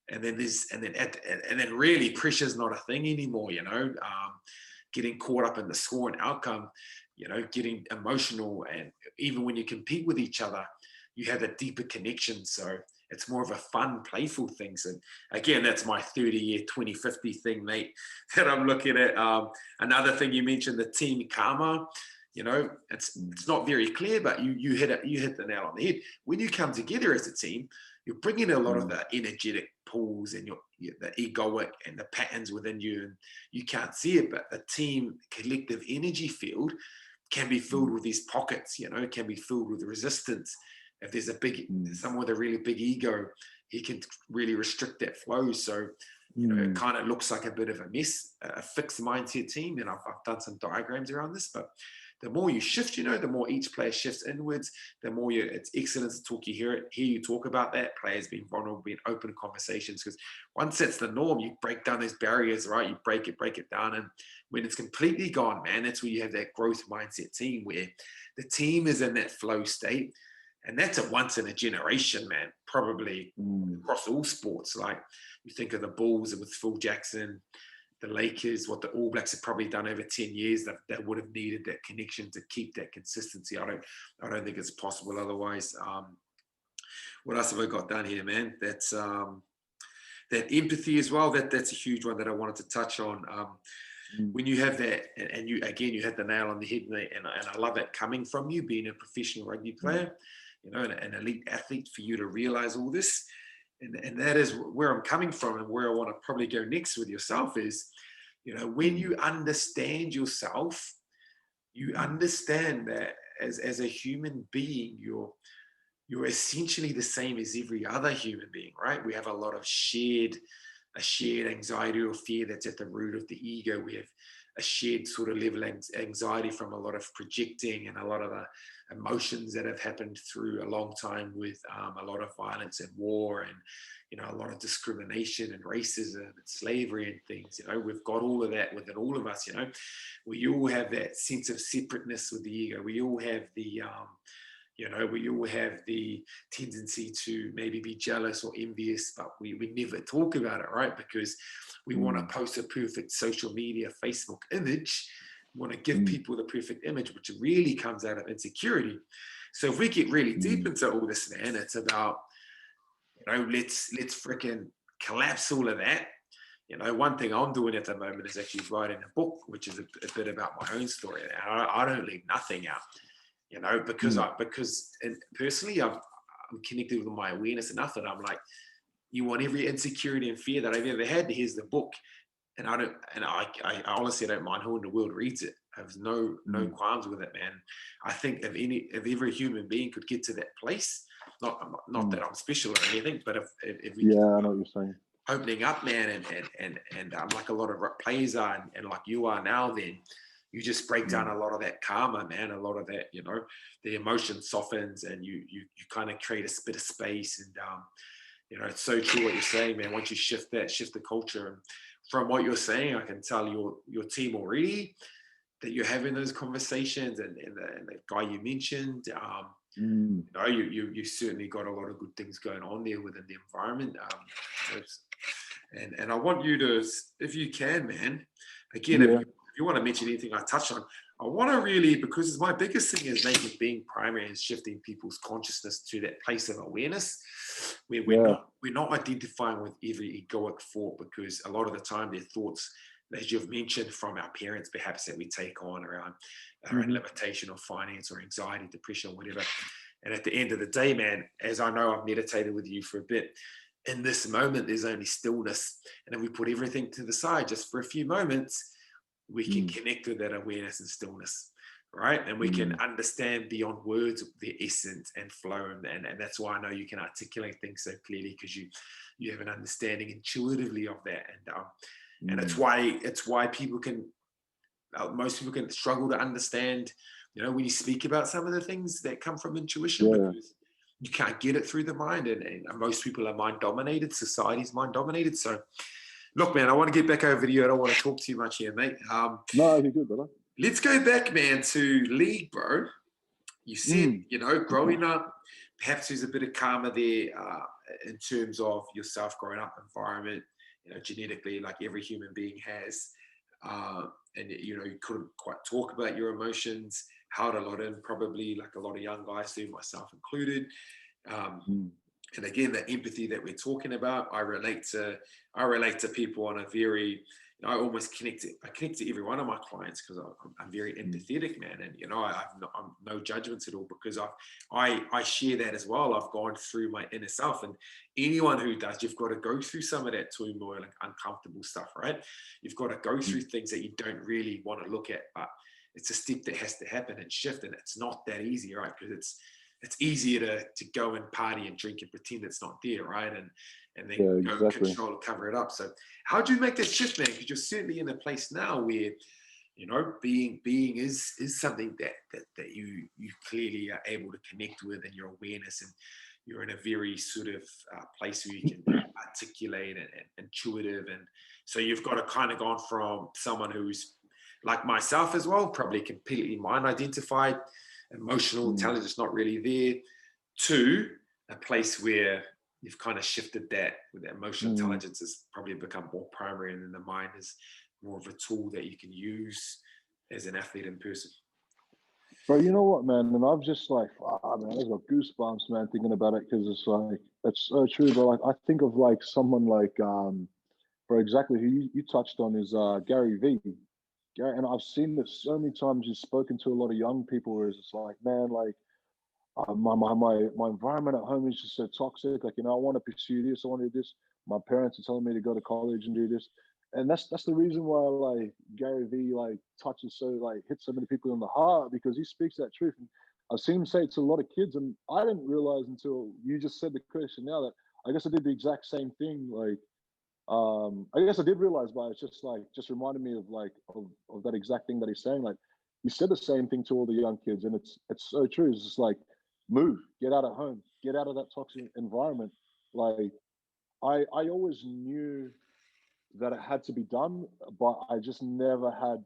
And then really pressure's not a thing anymore, you know, getting caught up in the score and outcome, you know, getting emotional. And even when you compete with each other, you have a deeper connection. So it's more of a fun, playful thing. So again, that's my 30-year, 2050 thing, mate, that I'm looking at. Another thing you mentioned, the team karma. You know, it's not very clear, but you hit the nail on the head. When you come together as a team, you're bringing a lot of the energetic pulls and the egoic and the patterns within you, and you can't see it, but the team collective energy field can be filled with these pockets. You know, it can be filled with resistance. If there's someone with a really big ego, he can really restrict that flow. So, you know, it kind of looks like a bit of a mess, a fixed mindset team. And I've done some diagrams around this, but the more you shift, you know, the more each player shifts inwards, the more it's excellent to talk. You hear you talk about that. Players being vulnerable, being open conversations, because once that's the norm, you break down those barriers, right? You break it down. And when it's completely gone, man, that's where you have that growth mindset team, where the team is in that flow state. And that's a once in a generation, man, probably across all sports. Like you think of the Bulls with Phil Jackson, the Lakers, what the All Blacks have probably done over 10 years, that would have needed that connection to keep that consistency. I don't think it's possible otherwise. What else have I got down here, man? That's that empathy as well. That's a huge one that I wanted to touch on. When you have that, and you hit the nail on the head, and I love that coming from you, being a professional rugby player, you know, an elite athlete, for you to realize all this. And that is where I'm coming from, and where I want to probably go next with yourself is, you know, when you understand yourself, you understand that as a human being, you're essentially the same as every other human being, right? We have a lot of shared anxiety or fear that's at the root of the ego. We have a shared sort of level of anxiety from a lot of projecting and a lot of the emotions that have happened through a long time with a lot of violence and war, and, you know, a lot of discrimination and racism and slavery and things. You know, we've got all of that within all of us. You know, we all have that sense of separateness with the ego. We all have the you know, we all have the tendency to maybe be jealous or envious, but we never talk about it, right? Because we want to post a perfect social media, Facebook image. We want to give people the perfect image, which really comes out of insecurity. So if we get really deep into all this, man, it's about, you know, let's freaking collapse all of that. You know, one thing I'm doing at the moment is actually writing a book, which is a bit about my own story. I don't leave nothing out. You know, because personally, I'm connected with my awareness enough that I'm like, you want every insecurity and fear that I've ever had, here's the book. And I honestly don't mind who in the world reads it. I have no qualms with it, man. I think if every human being could get to that place, not that I'm special or anything, but if we I know what you're saying. Opening up, man, and like a lot of players are, and like you are now, then you just break down a lot of that karma, man. A lot of that, you know, the emotion softens, and you kind of create a bit of space. And you know, it's so true what you're saying, man. Once you shift the culture, and from what you're saying, I can tell your team already, that you're having those conversations, and the guy you mentioned, Mm. you know, you certainly got a lot of good things going on there within the environment. And I want you to, if you can, man, again, Yeah. if you want to mention anything I touched on, I want to really, because my biggest thing is making being primary and shifting people's consciousness to that place of awareness where Yeah. we're not identifying with every egoic thought, because a lot of the time they're thoughts, as you've mentioned, from our parents, perhaps, that we take on around Mm-hmm. limitation of finance or anxiety, depression, or whatever. And at the end of the day, man, as I know, I've meditated with you for a bit, in this moment, there's only stillness. And if we put everything to the side just for a few moments, we can Mm. connect with that awareness and stillness, right? And we can Mm. understand beyond words their essence and flow. And that's why I know you can articulate things so clearly, because you have an understanding intuitively of that. And Mm. it's why people can, most people can struggle to understand, you know, when you speak about some of the things that come from intuition, Yeah. because you can't get it through the mind, and most people are mind dominated. Society's mind dominated. So look, man, I want to get back over to you. I don't want to talk too much here, mate. No, you're good, brother. Let's go back, man, to league, bro. You said, Mm. you know, growing up, perhaps there's a bit of karma there, in terms of yourself growing up environment, you know, genetically, like every human being has. And, you know, you couldn't quite talk about your emotions, held a lot in, probably like a lot of young guys do, myself included. Um, Mm. and again, the empathy that we're talking about, I relate to people on a very, you know, I almost I connect to every one of my clients, because I'm very Mm. empathetic, man. And, you know, I'm no judgments at all, because I share that as well. I've gone through my inner self, and anyone who does, you've got to go through some of that turmoil and uncomfortable stuff, right? You've got to go Mm. through things that you don't really want to look at, but it's a step that has to happen and shift. And it's not that easy, right? Because it's easier to go and party and drink and pretend it's not there, right? And then Yeah, go exactly. control, cover it up. So how do you make that shift, man? Because you're certainly in a place now where, you know, being is something that you clearly are able to connect with, and your awareness, and you're in a very sort of place where you can be articulate and intuitive. And so you've got to kind of gone from someone who's like myself as well, probably completely mind identified, emotional Mm. intelligence not really there, to a place where you've kind of shifted that, with that emotional Mm. intelligence has probably become more primary, and then the mind is more of a tool that you can use as an athlete in person. Bro, you know what, man? And I've just like, man, I've got goosebumps, man, thinking about it, because it's like, it's so true. But like, I think of like someone like, bro, exactly who you touched on is Gary V. Gary, and I've seen this so many times. He's spoken to a lot of young people where it's just like, man, like, my environment at home is just so toxic. Like, you know, I want to pursue this, I want to do this. My parents are telling me to go to college and do this, and that's the reason why like Gary V like touches so like hits so many people in the heart, because he speaks that truth. And I've seen him say it to a lot of kids, and I didn't realize until you just said the question now that I guess I did the exact same thing. Like, I guess I did realize, but it's just like just reminded me of like of that exact thing that he's saying. Like, he said the same thing to all the young kids, and it's so true. It's just like, move, get out of home, get out of that toxic environment. Like, I always knew that it had to be done, but I just never had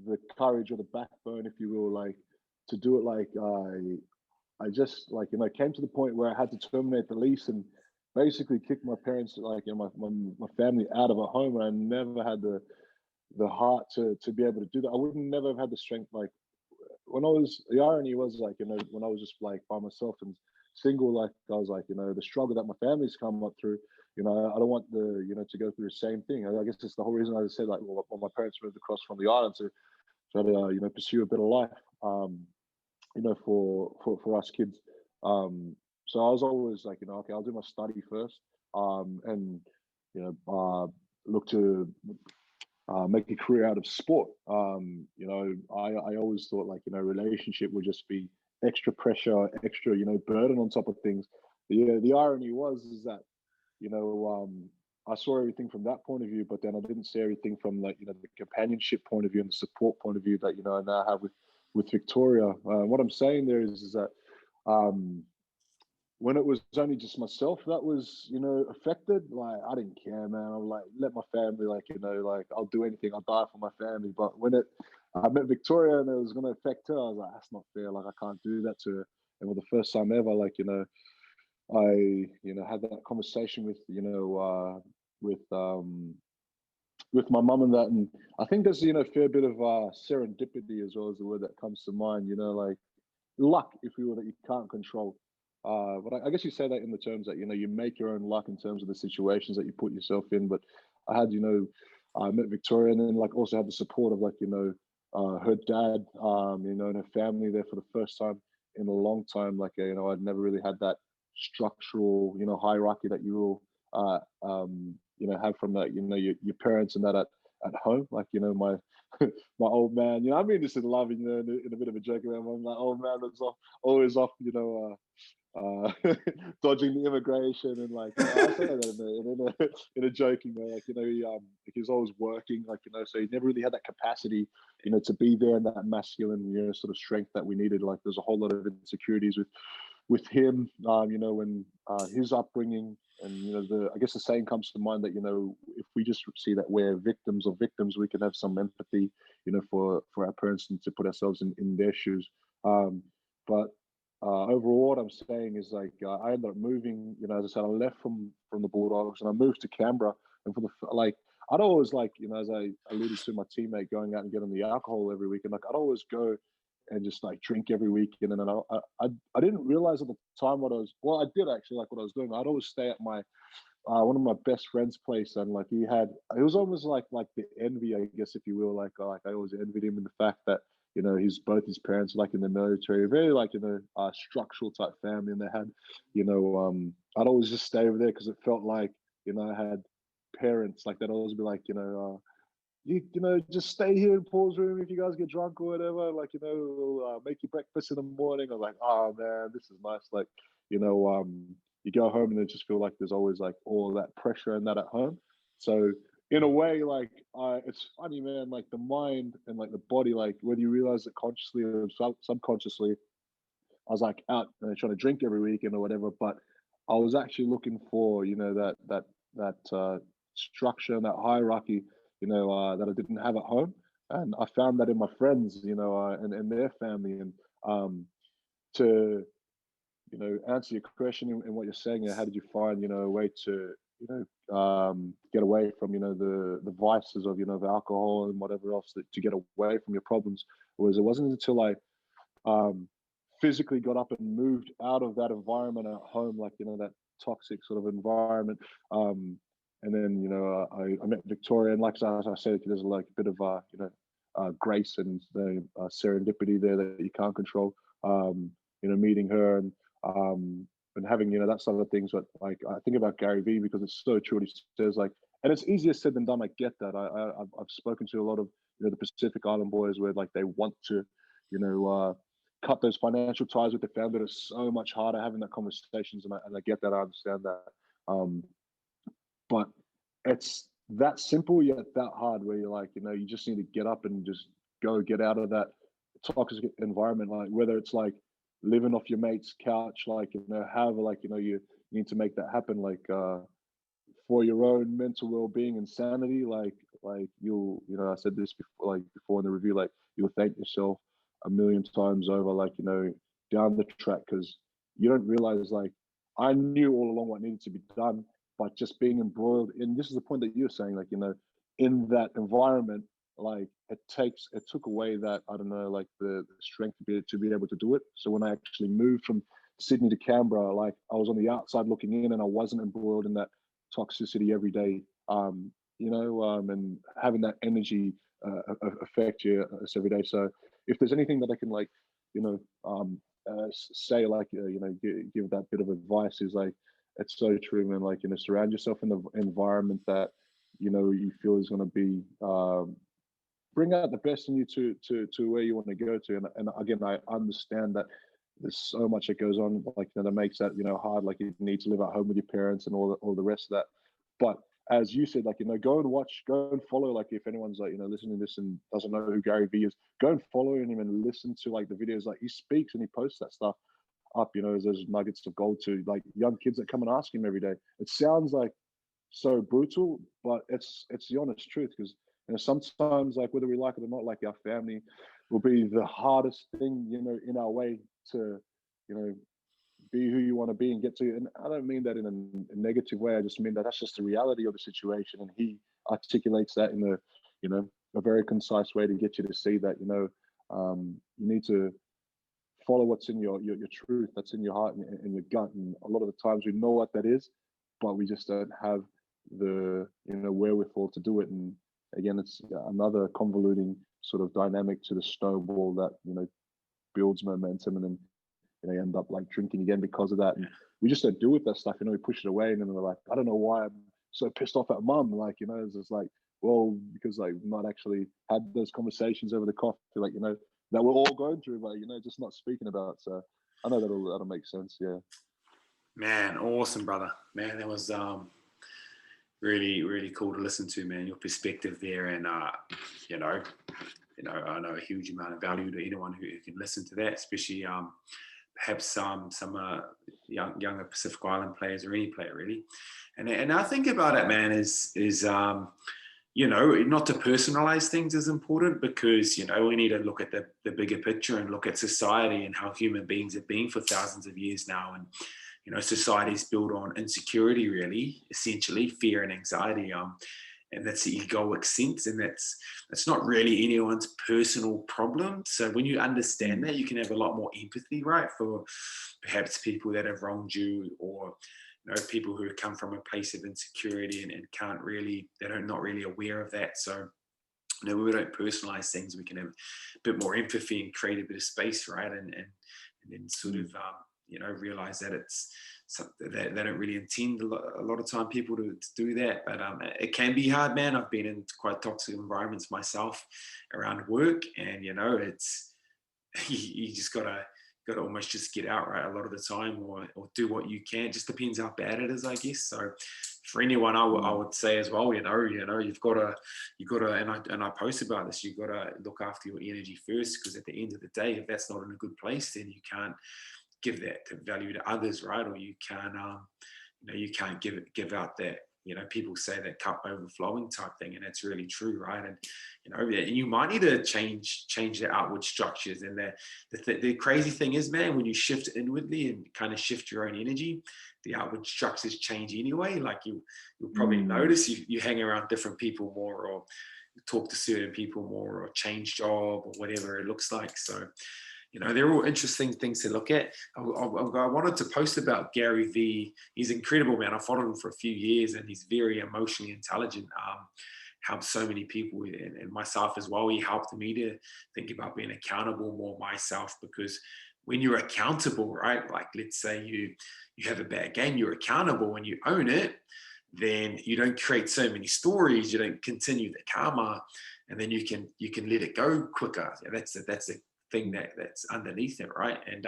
the courage or the backbone, if you will, like to do it. Like, I just like, you know, came to the point where I had to terminate the lease and basically kick my parents, like, you know, my family out of a home, and I never had the heart to be able to do that. I wouldn't never have had the strength. Like, when I was, the irony was like, you know, when I was just like by myself and single, like I was like, you know, the struggle that my family's come up through, you know, I don't want you know, to go through the same thing. I guess it's the whole reason I said like, well, my parents moved across from the island to try to, you know, pursue a better life, you know, for us kids. So I was always like, you know, okay, I'll do my study first, and you know, look to make a career out of sport. You know, I always thought like, you know, relationship would just be extra pressure, extra, you know, burden on top of things. The irony was is that, you know, I saw everything from that point of view, but then I didn't see everything from like, you know, the companionship point of view and the support point of view that, you know, I now have with Victoria. What I'm saying there is that um, when it was only just myself that was, you know, affected, like I didn't care, man. I'm like, let my family, like, you know, like I'll do anything, I'll die for my family. But when it I met Victoria and it was going to affect her. I was like, that's not fair. Like, I can't do that to her. And for the first time ever, like, I had that conversation with my mum and that. And I think there's, a fair bit of serendipity as well as the word that comes to mind, like luck, if you will, that you can't control. But I guess you say that in the terms that, you make your own luck in terms of the situations that you put yourself in. But I had, I met Victoria and then like also had the support of like, her dad, and her family there for the first time in a long time. Like, I'd never really had that structural, hierarchy that you will, have from that, your parents and that at home. Like, my my old man, I mean this in love, in a bit of a joke around. My old man that's always off, dodging the immigration and like, I say that in a joking way, like, he was always working, like, so he never really had that capacity, to be there in that masculine, sort of strength that we needed. Like, there's a whole lot of insecurities with him, when his upbringing, and I guess the saying comes to mind that if we just see that we're victims of victims, we can have some empathy, for our parents and to put ourselves in their shoes. But overall, what I'm saying is like I ended up moving. As I said, I left from the Bulldogs and I moved to Canberra. And for the like, I'd always like, as I alluded to my teammate going out and getting the alcohol every week, and like I'd always go and just like drink every weekend. And then I didn't realize at the time what I was. Well, I did actually like what I was doing. I'd always stay at my one of my best friends' place, and like it was almost like the envy, I guess, if you will. Like I always envied him in the fact that both his parents like in the military, very like structural type family, and they had I'd always just stay over there because it felt like I had parents like that always be like just stay here in Paul's room if you guys get drunk or whatever. Like, we'll, make you breakfast in the morning. I was like, oh man, this is nice. Like, you go home and it just feel like there's always like all that pressure and that at home. So in a way, like, it's funny, man. Like the mind and like the body, like whether you realize it consciously or subconsciously, I was like out trying to drink every weekend or whatever. But I was actually looking for, that structure and that hierarchy, that I didn't have at home. And I found that in my friends, and their family. And to, answer your question and what you're saying, how did you find, a way to, get away from, the vices of, of alcohol and whatever else to get away from your problems? It wasn't until I physically got up and moved out of that environment at home, like, that toxic sort of environment. And then, I met Victoria, and like as I said, there's like a bit of, grace and serendipity there that you can't control. Meeting her and having, that sort of things. But like, I think about Gary Vee because it's so true what he says, like, and it's easier said than done. I get that. I've spoken to a lot of, the Pacific Island boys where like they want to, cut those financial ties with the family. It's so much harder having that conversations, and I get that. I understand that. But it's that simple yet that hard where you're like, you just need to get up and just go get out of that toxic environment. Like whether it's like living off your mate's couch, like, however, like, you need to make that happen. Like, for your own mental well-being and sanity, like you'll, I said this before in the review, like you'll thank yourself a million times over, like, down the track, because you don't realize, like, I knew all along what needed to be done, but just being embroiled in, this is the point that you're saying, like, in that environment, like it took away that, I don't know, like the strength to be able to do it. So when I actually moved from Sydney to Canberra, like I was on the outside looking in and I wasn't embroiled in that toxicity every day, and having that energy affect you every day. So if there's anything that I can, like, say, like, give that bit of advice, is like, it's so true, man. Like, surround yourself in the environment that, you feel is going to be, bring out the best in you to where you want to go to. And again, I understand that there's so much that goes on, like, that makes that, hard. Like you need to live at home with your parents and all the rest of that. But as you said, like, go and follow, like, if anyone's like, listening to this and doesn't know who Gary Vee is, go and follow him and listen to like the videos. Like he speaks and he posts that stuff up, as those nuggets of gold to like young kids that come and ask him every day. It sounds like so brutal, but it's the honest truth, because sometimes, like, whether we like it or not, like, our family will be the hardest thing, in our way to, you know, be who you want to be and get to. And I don't mean that in a negative way. I just mean that that's just the reality of the situation. And he articulates that in a very concise way to get you to see that, you need to follow what's in your truth, that's in your heart and your gut. And a lot of the times we know what that is, but we just don't have the wherewithal to do it. And again, it's another convoluting sort of dynamic to the snowball that builds momentum, and then you end up like drinking again because of that. And we just don't deal with that stuff. We push it away, and then we're like, I don't know why I'm so pissed off at mum. Like, it's just like, well, because like we've not actually had those conversations over the coffee, like, that we're all going through, but just not speaking about. So I know that'll make sense. Yeah. Man, awesome, brother. Man, that was really, really cool to listen to, man. Your perspective there, and I know a huge amount of value to anyone who can listen to that, especially perhaps some younger Pacific Island players, or any player really. And I think about it, man, is not to personalize things is important, because we need to look at the bigger picture and look at society and how human beings have been for thousands of years now. And society is built on insecurity, really, essentially fear and anxiety. And that's the egoic sense, and that's not really anyone's personal problem. So when you understand that, you can have a lot more empathy, right, for perhaps people that have wronged you, or people who come from a place of insecurity and they're not really aware of that. So when we don't personalize things, we can have a bit more empathy and create a bit of space, right, and then sort of realize that it's something that they don't really intend a lot of time people to do that. But it can be hard, man. I've been in quite toxic environments myself around work, and it's you just gotta almost just get out, right, a lot of the time, or do what you can. It just depends how bad it is, I guess. So for anyone, I would say as well, you've got to, and I post about this, you've got to look after your energy first, because at the end of the day, if that's not in a good place, then you can't give that value to others, right? Or you can't, you can't give out that, people say that cup overflowing type thing, and it's really true, right? And you might need to change the outward structures. And the crazy thing is, man, when you shift inwardly and kind of shift your own energy, the outward structures change anyway. Like you'll probably notice you hang around different people more, or talk to certain people more, or change job, or whatever it looks like. So they're all interesting things to look at. I wanted to post about Gary V. He's incredible, man. I followed him for a few years, and he's very emotionally intelligent. Helped so many people, and myself as well. He helped me to think about being accountable more myself, because when you're accountable, right, like let's say you have a bad game, you're accountable and you own it, then you don't create so many stories, you don't continue the karma, and then you can let it go quicker. That's the thing that's underneath it, right? And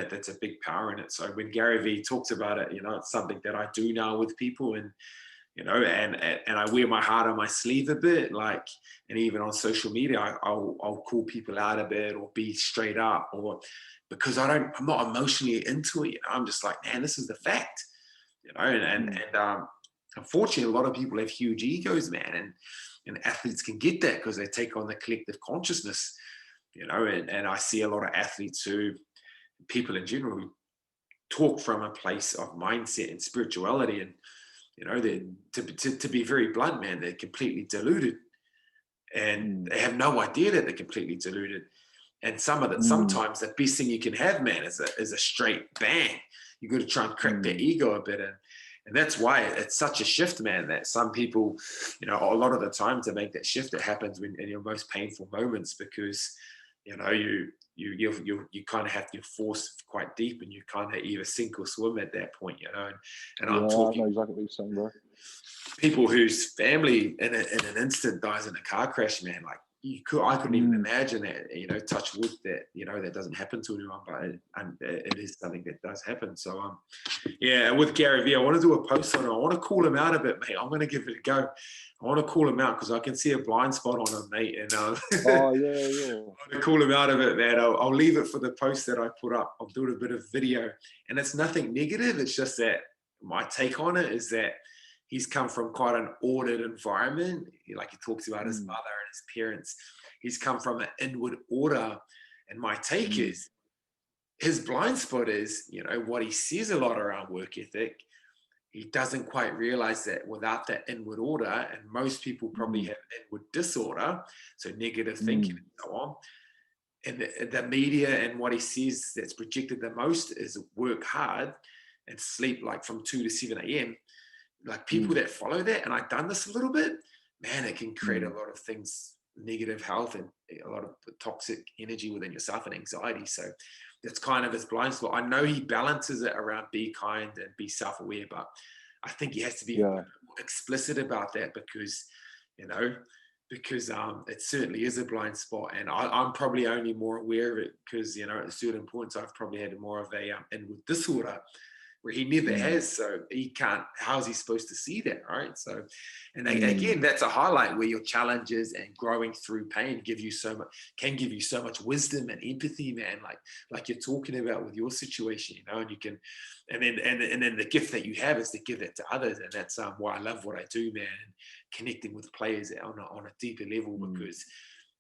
that's a big power in it. So when Gary V talks about it, it's something that I do now with people, and and I wear my heart on my sleeve a bit, like, and even on social media, I'll call people out a bit, or be straight up, or because I'm not emotionally into it. I'm just like, man, this is the fact, and unfortunately, a lot of people have huge egos, man, and athletes can get that because they take on the collective consciousness. And I see a lot of athletes, who people in general, who talk from a place of mindset and spirituality, and they're, to be very blunt, man, they're completely deluded, and they have no idea that they're completely deluded. And sometimes the best thing you can have, man, is a straight bang. You got to try and crack their ego a bit, and that's why it's such a shift, man, that some people, a lot of the time, to make that shift, it happens in your most painful moments, because you kind of have to force quite deep, and you kind of either sink or swim at that point, and I'm talking, I know exactly what you're saying, bro. People whose family in an instant dies in a car crash, man. Like I couldn't even imagine that, touch wood, that that doesn't happen to anyone, but it is something that does happen. So with Gary V, I want to do a post on it. I want to call him out a bit, mate. I'm going to give it a go. I want to call him out, because I can see a blind spot on him, mate. And yeah. I want to call him out a bit, man. I'll leave it for the post that I put up. I'll do a bit of video, and it's nothing negative. It's just that my take on it is that he's come from quite an ordered environment. Like he talks about his mother and his parents. He's come from an inward order. And my take is his blind spot is, you know, what he sees a lot around work ethic. He doesn't quite realize that without that inward order, and most people probably have inward disorder, so negative thinking and so on. And the media and what he sees that's projected the most is work hard and sleep like from 2 to 7 a.m. Like people that follow that, and I've done this a little bit, man, it can create a lot of things, negative health and a lot of toxic energy within yourself and anxiety. So that's kind of his blind spot. I know he balances it around be kind and be self-aware, but I think he has to be explicit about that because, you know, because it certainly is a blind spot. And I'm probably only more aware of it because, you know, at certain points I've probably had more of a inward disorder where he never has. So he can't, how's he supposed to see that, right? So, and again, that's a highlight where your challenges and growing through pain give you so much, can give you so much wisdom and empathy, man, like you're talking about with your situation, you know, and you can, and then the gift that you have is to give that to others. And that's why I love what I do, man, and connecting with players on a deeper level because,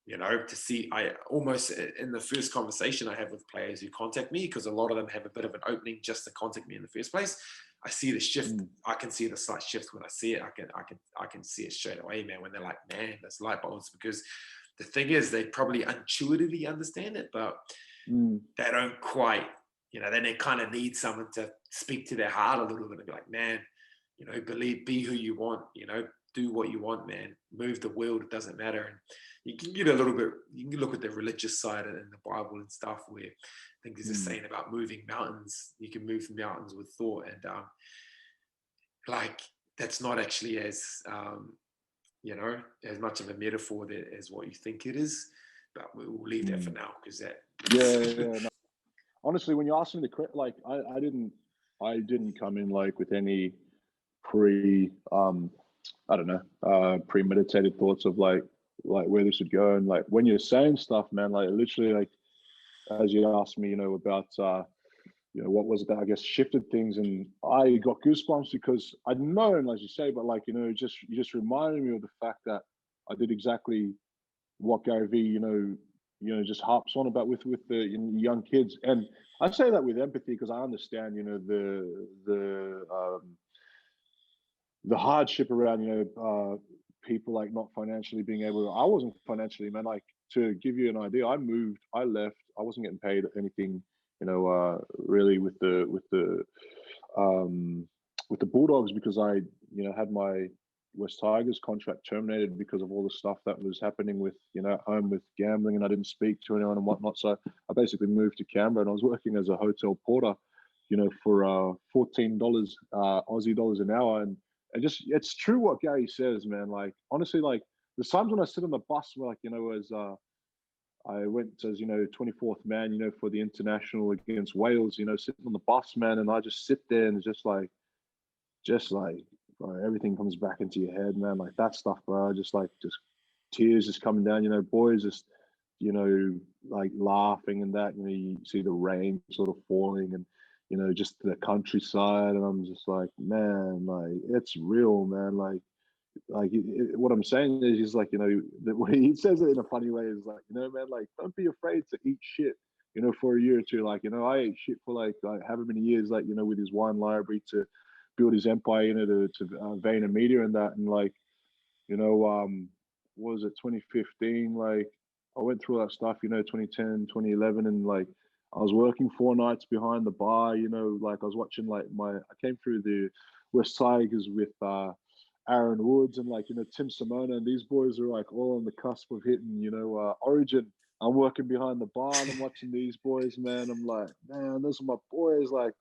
you know, to see, I almost in the first conversation I have with players who contact me, because a lot of them have a bit of an opening just to contact me in the first place. I see the shift. I can see the slight shift when I see it. I can see it straight away, man, when they're like, man, that's light bulbs. Because the thing is, they probably intuitively understand it, but they don't quite, you know, then they kind of need someone to speak to their heart a little bit and be like, man, you know, believe, be who you want, you know, do what you want, man, move the world, it doesn't matter. And you can get a little bit, you can look at the religious side in the Bible and stuff where I think there's a saying about moving mountains. You can move mountains with thought, and like that's not actually as you know, as much of a metaphor as what you think it is, but we'll leave that for now because that no. Honestly, when you asked me the like I didn't come in like with any I don't know, premeditated thoughts of like where this would go. And like when you're saying stuff, man, like literally, like as you asked me, you know, about you know, what was it that I guess shifted things, and I got goosebumps because I'd known, as you say, but like, you know, you just reminded me of the fact that I did exactly what Gary V, you know, just harps on about with the, you know, young kids. And I say that with empathy because I understand, you know, the hardship around, you know, people like not financially being able to, I wasn't financially, man, like to give you an idea, I moved, I left, I wasn't getting paid anything, you know, really with the Bulldogs because I, you know, had my West Tigers contract terminated because of all the stuff that was happening with, you know, at home with gambling, and I didn't speak to anyone and whatnot. So I basically moved to Canberra and I was working as a hotel porter, you know, for $14 Aussie dollars an hour. And just, it's true what Gary says, man. Like, honestly, like there's times when I sit on the bus where, like, you know, as I went as, you know, 24th man, you know, for the international against Wales, you know, sitting on the bus, man, and I just sit there and just like, bro, everything comes back into your head, man. Like that stuff, bro. Just tears just coming down. You know, boys just, you know, like laughing and that. You know, you see the rain sort of falling, and you know, just the countryside, and I'm just like, man, like it's real, man. What I'm saying is, he's like, you know, the way he says it in a funny way is like, you know, man, like don't be afraid to eat shit, you know, for a year or two. Like, you know, I ate shit for like however many years, like, you know, with his wine library to build his empire, you know, to VaynerMedia and that, and like, you know, what was it, 2015? Like, I went through all that stuff, you know, 2010, 2011, and like, I was working 4 nights behind the bar, you know, like I was watching like I came through the West Tigers with Aaron Woods and like, you know, Tim Simona, and these boys are like all on the cusp of hitting, you know, Origin. I'm working behind the bar and I'm watching these boys, man. I'm like, man, those are my boys. Like,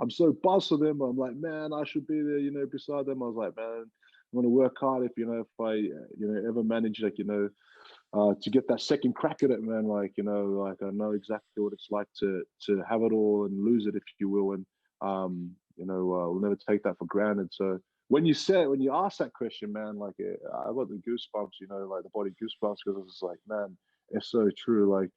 I'm so buzzed for them. I'm like, man, I should be there, you know, beside them. I was like, man, I'm going to work hard if, you know, if I, you know, ever manage, like, you know, to get that second crack at it, man. Like, you know, like I know exactly what it's like to have it all and lose it, if you will. And, you know, we'll never take that for granted. So when you ask that question, man, like I got the goosebumps, you know, like the body goosebumps, because it's like, man, it's so true. Like,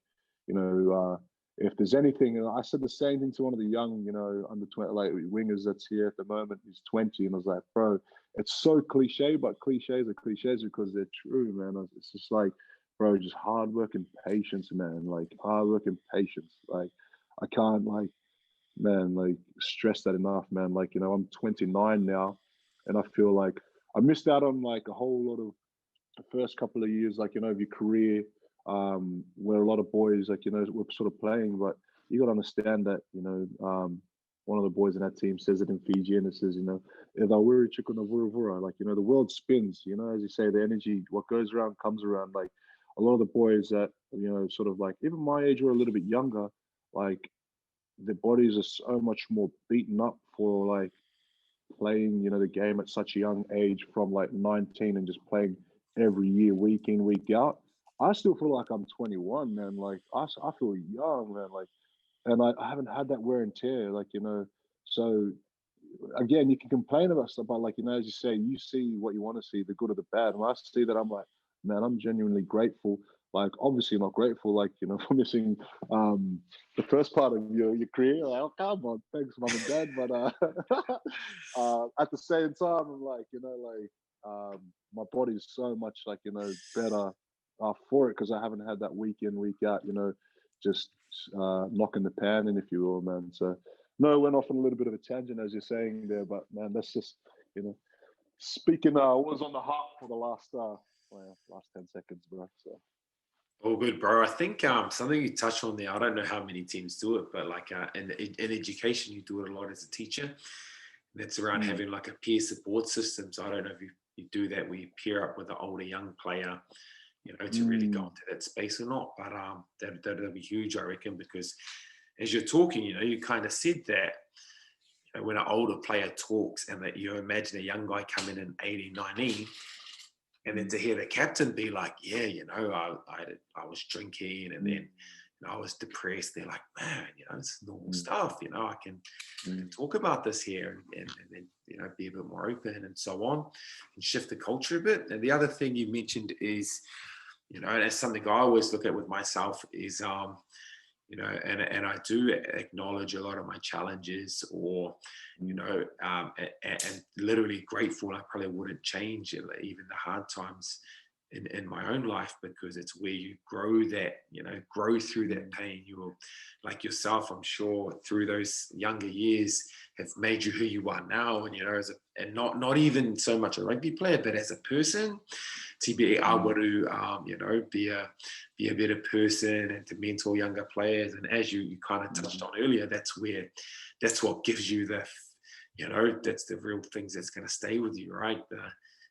you know, if there's anything, and I said the same thing to one of the young, you know, under 20 like wingers that's here at the moment. He's 20, and I was like, bro, it's so cliche, but cliches are cliches because they're true, man. It's just like, bro, just hard work and patience, man. Like hard work and patience. Like I can't like, man, like stress that enough, man. Like, you know, I'm 29 now and I feel like I missed out on like a whole lot of the first couple of years, like, you know, of your career, where a lot of boys, like, you know, were sort of playing, but you got to understand that, you know, one of the boys in that team says it in Fiji, and it says, you know, like, you know, the world spins, you know, as you say, the energy, what goes around comes around. Like a lot of the boys that, you know, sort of like even my age or a little bit younger, like their bodies are so much more beaten up for like playing, you know, the game at such a young age from like 19 and just playing every year, week in, week out. I still feel like I'm 21, man. Like I feel young, man. Like, and I haven't had that wear and tear, like, you know. So again, you can complain about stuff, but like, you know, as you say, you see what you want to see, the good or the bad. And I see that, I'm like, man, I'm genuinely grateful. Like, obviously not grateful, like, you know, for missing the first part of your career. Like, oh, come on, thanks, mom and dad. But at the same time, I'm like, you know, like my body's so much like, you know, better for it because I haven't had that week in, week out, you know, just knocking the pan in, if you will, man. So no, went off on a little bit of a tangent as you're saying there, but man, that's just, you know, speaking what was on the heart for the last last 10 seconds, bro. So All good, bro. I think something you touched on there, I don't know how many teams do it, but like in education, you do it a lot as a teacher. That's around having like a peer support system. So I don't know if you do that where you pair up with an older young player, you know, to really go into that space or not. But that'll be huge, I reckon, because as you're talking, you know, you kind of said that, you know, when an older player talks and that you imagine a young guy coming in 18, 19, and then to hear the captain be like, yeah, you know, I was drinking and then, you know, I was depressed. They're like, man, you know, it's normal stuff. You know, I can talk about this here and then, you know, be a bit more open and so on and shift the culture a bit. And the other thing you mentioned is, you know, and it's something I always look at with myself is, you know, and I do acknowledge a lot of my challenges or, you know, and literally grateful. I probably wouldn't change it, even the hard times in my own life, because it's where you grow that, you know, grow through that pain. You're like yourself, I'm sure, through those younger years have made you who you are now. And, you know, and not even so much a rugby player, but as a person, to be able to, you know, be a better person and to mentor younger players. And as you kind of touched on earlier, that's what gives you the, you know, that's the real things that's going to stay with you, right?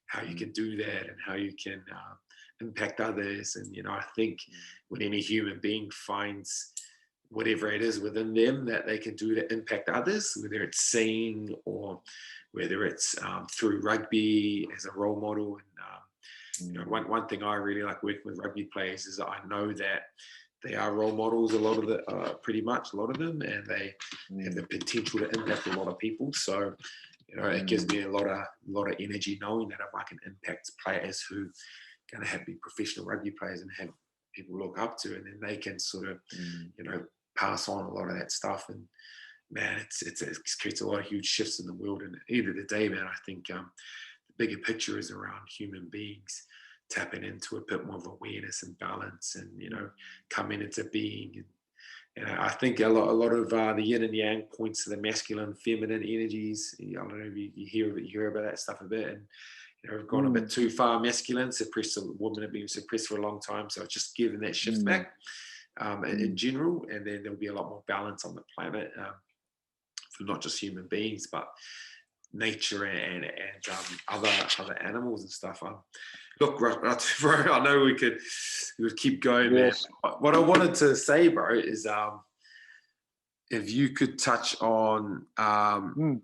How you can do that and how you can impact others. And, you know, I think when any human being finds whatever it is within them that they can do to impact others, whether it's singing or whether it's through rugby as a role model. And, you know, one thing I really like working with rugby players is that I know that they are role models, a lot of the, pretty much a lot of them, and they have the potential to impact a lot of people. So, you know, it gives me a lot of energy knowing that if I can impact players who are going to be professional rugby players and have people look up to, and then they can sort of, you know, pass on a lot of that stuff. And man, it creates a lot of huge shifts in the world. And at the end of the day, man, I think the bigger picture is around human beings tapping into a bit more of awareness and balance, and, you know, coming into being. And I think a lot of the yin and yang points to the masculine, feminine energies. I don't know if you hear about that stuff a bit, and, you know, we've gone a bit too far masculine, suppressed. Women have been suppressed for a long time, so it's just giving that shift back in general, and then there'll be a lot more balance on the planet for not just human beings, but nature and other animals and stuff. Look, Ratu, bro, I know we would keep going, yes, man. What I wanted to say, bro, is if you could touch on the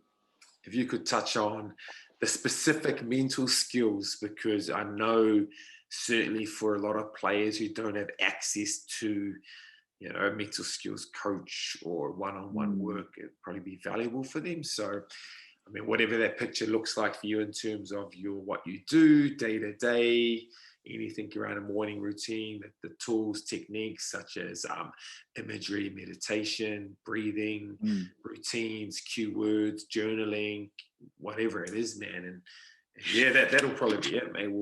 specific mental skills, because I know certainly for a lot of players who don't have access to, you know, a mental skills coach or one-on-one work, it'd probably be valuable for them. So, I mean, whatever that picture looks like for you in terms of what you do day to day, anything around a morning routine, the tools, techniques such as imagery, meditation, breathing, routines, keywords, journaling, whatever it is, man. And Yeah, that'll probably be it, mate.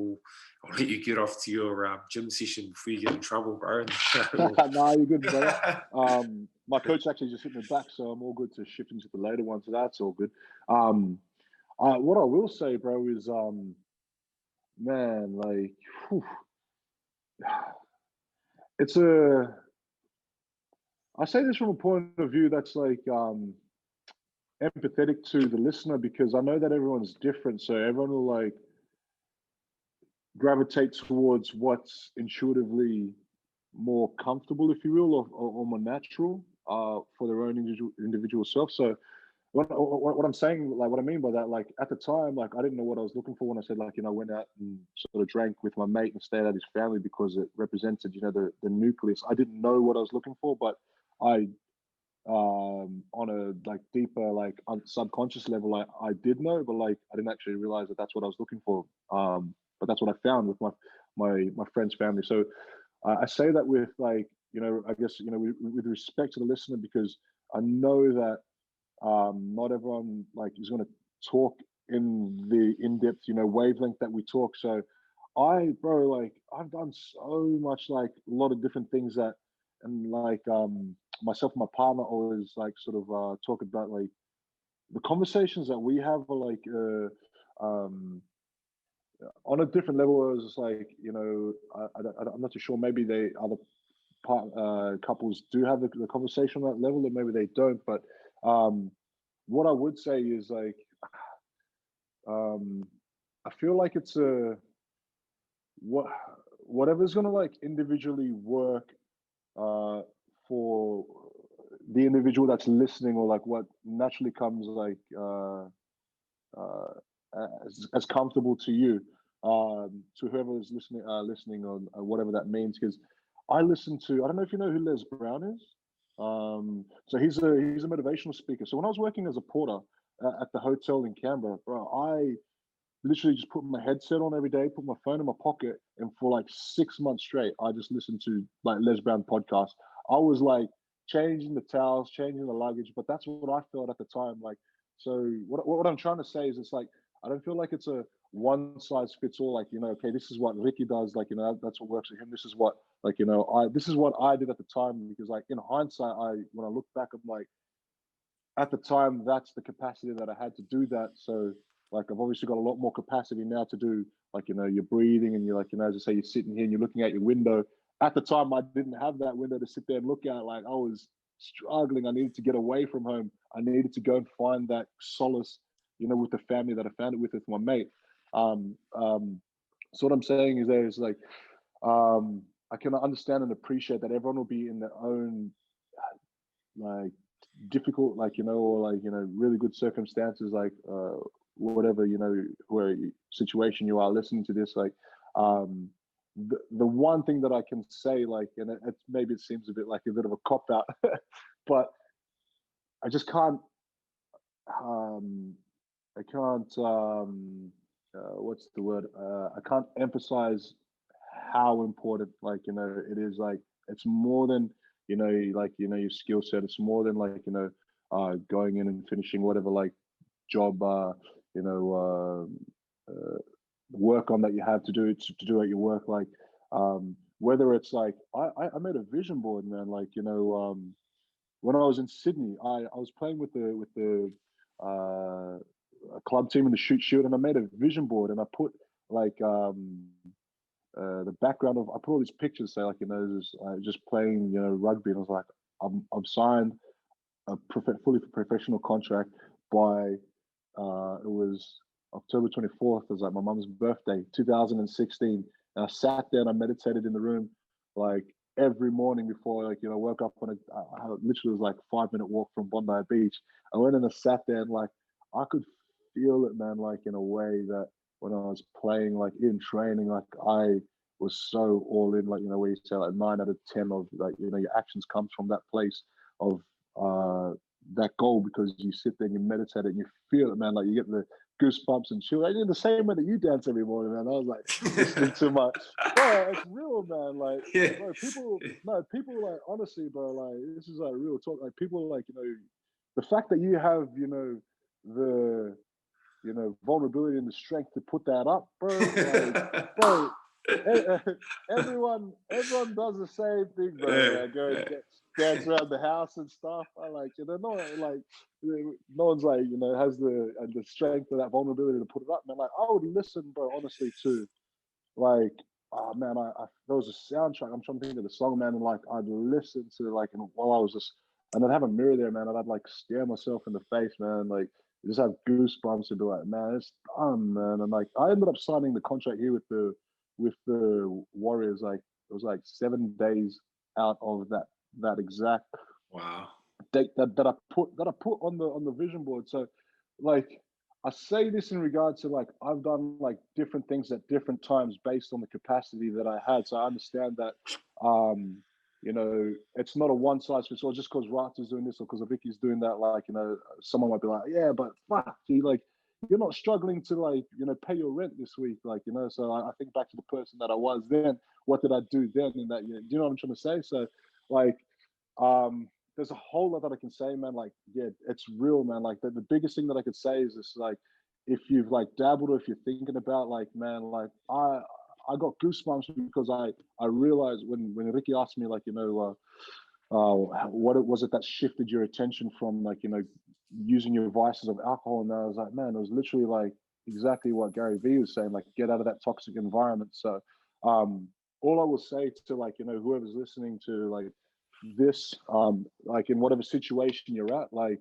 I'll let you get off to your gym session before you get in trouble, bro. Nah, you're good, brother. My coach actually just hit me back, so I'm all good to shift into the later one. So that's all good. What I will say, bro, is man, like, whew, it's I say this from a point of view that's like empathetic to the listener, because I know that everyone's different, so everyone will like gravitate towards what's intuitively more comfortable, if you will, or more natural for their own individual self. So what I'm saying, like what I mean by that, like at the time, like I didn't know what I was looking for when I said, like, I went out and sort of drank with my mate and stayed at his family because it represented, the nucleus. I didn't know what I was looking for, but I on a like deeper, like subconscious level, I did know, but like I didn't actually realize that that's what I was looking for. But that's what I found with my friend's family. So I say that with like, I guess, with respect to the listener, because I know that not everyone like is going to talk in the in-depth, wavelength that we talk. So bro, like I've done so much, like a lot of different things that, and like myself and my partner always like sort of talk about, like the conversations that we have are like on a different level. Is like, I'm not too sure, maybe they other couples do have the conversation on that level, or maybe they don't. But what I would say is like, I feel like it's whatever's gonna like individually work for the individual that's listening, or like what naturally comes like as comfortable to you, to whoever is listening on whatever that means. Because I listen to, I don't know if you know who Les Brown is. So he's a motivational speaker. So when I was working as a porter at the hotel in Canberra, bro, I literally just put my headset on every day, put my phone in my pocket, and for like 6 months straight, I just listened to like Les Brown podcast. I was like changing the towels, changing the luggage, but that's what I felt at the time. Like, so what I'm trying to say is, it's like, I don't feel like it's a one size fits all. Like, okay, this is what Ricky does. Like, that's what works for him. This is what, like, this is what I did at the time. Because like in hindsight, when I look back, I'm like, at the time, that's the capacity that I had to do that. So like, I've obviously got a lot more capacity now to do, like, your breathing, and you're like, as I say, you're sitting here and you're looking at your window. At the time, I didn't have that window to sit there and look at. Like, I was struggling. I needed to get away from home. I needed to go and find that solace, with the family that I found it with my mate. So what I'm saying is, there's like, I can understand and appreciate that everyone will be in their own like difficult, like, or like, really good circumstances, like whatever, where situation you are listening to this, like the one thing that I can say, like, and maybe it seems a bit of a cop out, but I just can't I can't what's the word, I can't emphasize how important, like, it is. Like, it's more than, like, your skill set. It's more than like, going in and finishing whatever like job, work on that you have to do at your work. Like, whether it's like, I made a vision board, man. Like, when I was in Sydney, I was playing with the a club team in the shoot, and I made a vision board, and I put like the background of, I put all these pictures, say, like, just playing, rugby, and I was like, I'm signed a fully professional contract by it was October 24th. It was like my mum's birthday, 2016. And I sat there and I meditated in the room, like every morning before, like, woke up on I literally was like 5-minute walk from Bondi Beach. I went and I sat there, and like, I could feel it, man, like in a way that when I was playing, like in training, like I was so all in, like, where you say like 9 out of 10 of, like, your actions comes from that place of that goal, because you sit there and you meditate and you feel it, man. Like, you get the goosebumps and chill. I did the same way that you dance every morning, man. I was like listening to my, bro, it's real, man. Like, Yeah. bro, people like, honestly, bro, like, this is like real talk. Like, people like, the fact that you have, the vulnerability and the strength to put that up, bro. Like, bro, everyone does the same thing, bro. Yeah, Like, go yeah. dance around the house and stuff. I like, no one's like, has the strength or that vulnerability to put it up, man. Like, I would listen, bro, honestly, to like, oh man, there was a soundtrack. I'm trying to think of the song, man, and like I'd listen to like, and while I was just, and I'd have a mirror there, man, and I'd like stare myself in the face, man, like just have goosebumps and be like, man, it's done, man. And like I ended up signing the contract here with the Warriors. Like it was like 7 days out of that exact Wow. date that I put on the vision board. So like I say this in regard to like I've done like different things at different times based on the capacity that I had. So I understand that it's not a one size fits all just because Ratu's doing this or because Ricky's doing that. Like, someone might be like, yeah, but fuck, like you're not struggling to like, pay your rent this week. Like, so I think back to the person that I was then. What did I do then in that year? Do you know what I'm trying to say? So like there's a whole lot that I can say, man. Like, yeah, it's real, man. Like the biggest thing that I could say is this, like, if you've like dabbled or if you're thinking about like, man, like I got goosebumps because I realized when Ricky asked me like, what was it that shifted your attention from like, using your vices of alcohol, and I was like, man, it was literally like exactly what Gary Vee was saying, like get out of that toxic environment. So all I will say to like, whoever's listening to like this, like in whatever situation you're at, like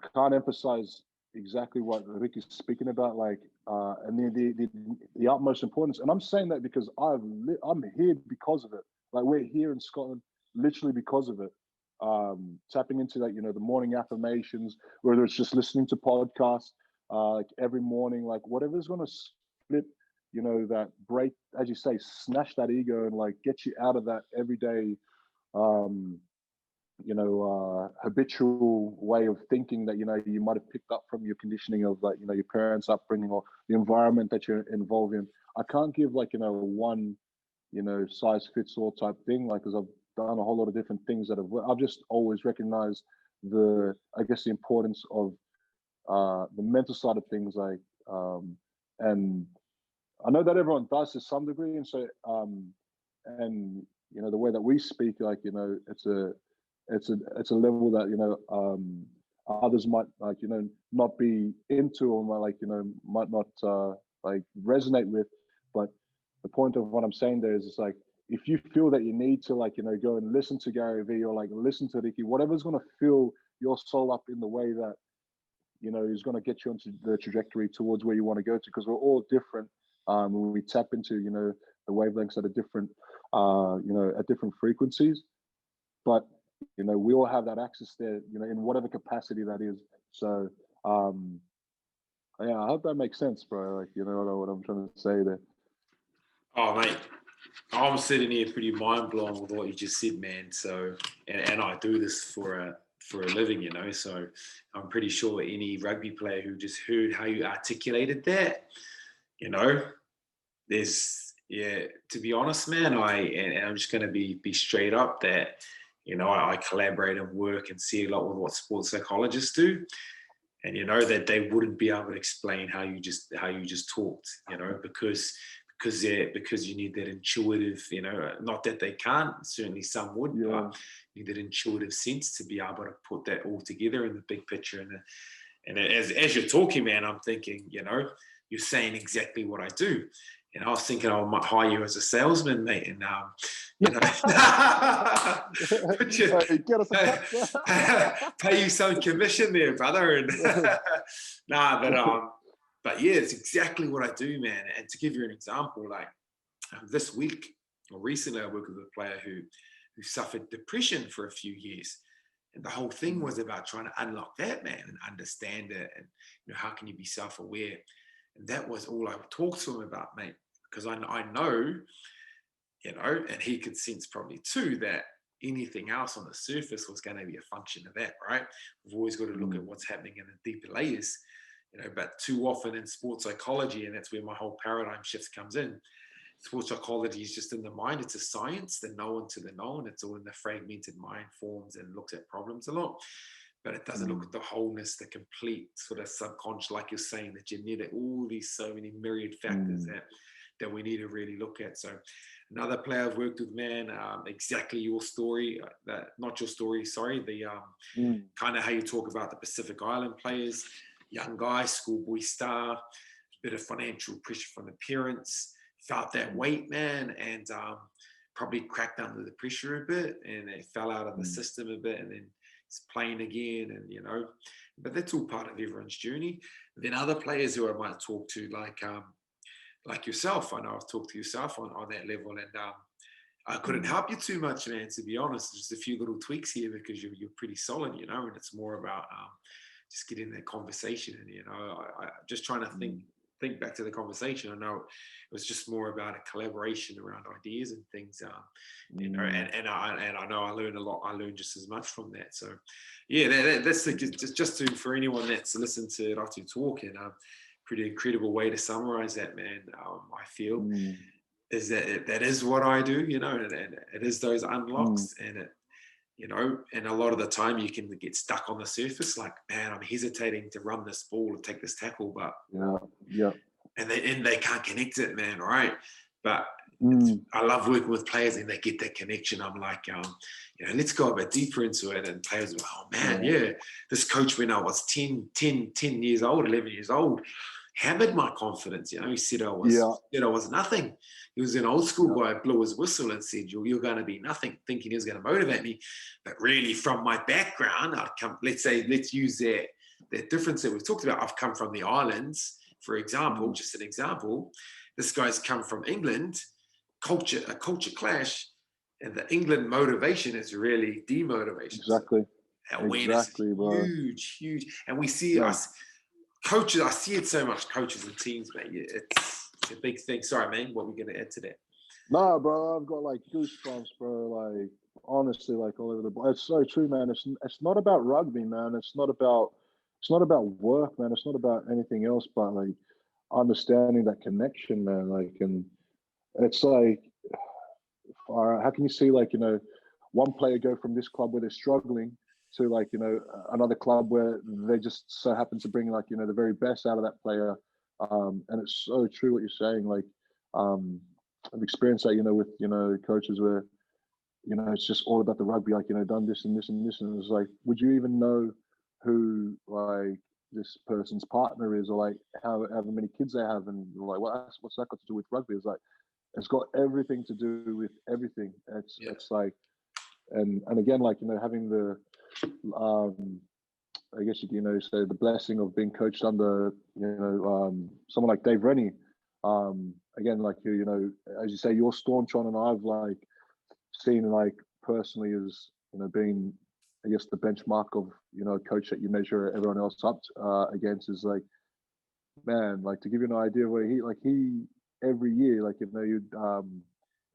I can't emphasize exactly what Rick is speaking about, like, and the utmost importance. And I'm saying that because I'm here because of it. Like we're here in Scotland, literally because of it. Tapping into like the morning affirmations, whether it's just listening to podcasts, like every morning, like whatever's going to split, that break, as you say, snatch that ego and like get you out of that everyday habitual way of thinking that you might have picked up from your conditioning of like your parents' upbringing or the environment that you're involved in. I can't give like one size fits all type thing, like because I've done a whole lot of different things that I've just always recognized the importance of the mental side of things, like and I know that everyone does to some degree, and so and the way that we speak, like it's a level that others might like not be into or might like might not like resonate with. But the point of what I'm saying there is it's like if you feel that you need to like go and listen to Gary Vee or like listen to Ricky, whatever's going to fill your soul up in the way that is going to get you onto the trajectory towards where you want to go to, because we're all different. When we tap into the wavelengths at a different at different frequencies, but we all have that access there, in whatever capacity that is. So yeah, I hope that makes sense, bro. Like what I'm trying to say there. Oh, mate, I'm sitting here pretty mind blown with what you just said, man. So, and I do this for a living, so I'm pretty sure any rugby player who just heard how you articulated that, there's, yeah, to be honest, man, and I'm just going to be straight up that, I collaborate and work and see a lot with what sports psychologists do. And that they wouldn't be able to explain how you just talked, because you need that intuitive, not that they can't, certainly some would, Yeah. but you need that intuitive sense to be able to put that all together in the big picture. And as you're talking, man, I'm thinking, you're saying exactly what I do. And I was thinking I might hire you as a salesman, mate, and Get us a pay you some commission there, brother. And but yeah, it's exactly what I do, man. And to give you an example, like this week or recently, I worked with a player who suffered depression for a few years. And the whole thing was about trying to unlock that, man, and understand it. And, how can you be self-aware? And that was all I talked to him about, mate, because I know, and he could sense probably too, that anything else on the surface was going to be a function of that, right? We've always got to look at what's happening in the deeper layers, but too often in sports psychology, and that's where my whole paradigm shift comes in. Sports psychology is just in the mind. It's a science, the known to the known. It's all in the fragmented mind, forms and looks at problems a lot. but it doesn't look at the wholeness, the complete sort of subconscious, like you're saying, the genetic, all these so many myriad factors that we need to really look at. So another player I've worked with, man, exactly your story, not your story, sorry, the kind of how you talk about the Pacific Island players, young guy, schoolboy star, bit of financial pressure from the parents, felt that weight, man, and probably cracked under the pressure a bit, and it fell out of the system a bit, and then he's playing again, and but that's all part of everyone's journey. And then other players who I might talk to, like yourself, I know I've talked to yourself on that level, and I couldn't help you too much, man, to be honest. Just a few little tweaks here because you're pretty solid, and it's more about just getting that conversation, and I just trying to think back to the conversation. I know it was just more about a collaboration around ideas and things, and I know I learned a lot. I learned just as much from that. So, yeah, that's just for anyone that's listened to Ratu talk, and pretty incredible way to summarize that, man. I feel is that is what I do, and it is those unlocks, and it. And a lot of the time you can get stuck on the surface, like, man, I'm hesitating to run this ball or take this tackle, but and they can't connect it, man, right? But I love working with players and they get that connection. I'm like, let's go a bit deeper into it. And players are like, oh man, this coach when I was 10 years old, 11 years old, hammered my confidence. He said I was nothing. He was an old school guy, blew his whistle and said, you're going to be nothing, thinking he was going to motivate me. But really from my background, let's use that difference that we've talked about. I've come from the islands, for example, just an example. This guy's come from England, a culture clash, and the England motivation is really demotivation. Exactly. So awareness is huge. And we see us, coaches, I see it so much, coaches and teams, man. It's a big thing. Sorry, man. What are we going to add to that? No, bro, I've got like goosebumps, bro. Like honestly, like all over the place. It's so true, man. It's not about rugby, man. It's not about work, man. It's not about anything else but like understanding that connection, man. Like, and it's like, how can you see like one player go from this club where they're struggling to like another club where they just so happen to bring like the very best out of that player, and it's so true what you're saying. Like I've experienced that with coaches where it's just all about the rugby, like done this and this and this, and it's like, would you even know who like this person's partner is, or like however many kids they have, and like what's that got to do with rugby? It's like it's got everything to do with everything. It's like, and again, like having the I guess you say the blessing of being coached under someone like Dave Rennie. Again, like as you say, you're staunch on, and I've like seen like personally as being, I guess, the benchmark of a coach that you measure everyone else up against is like, man, like to give you an idea where he every year, like you'd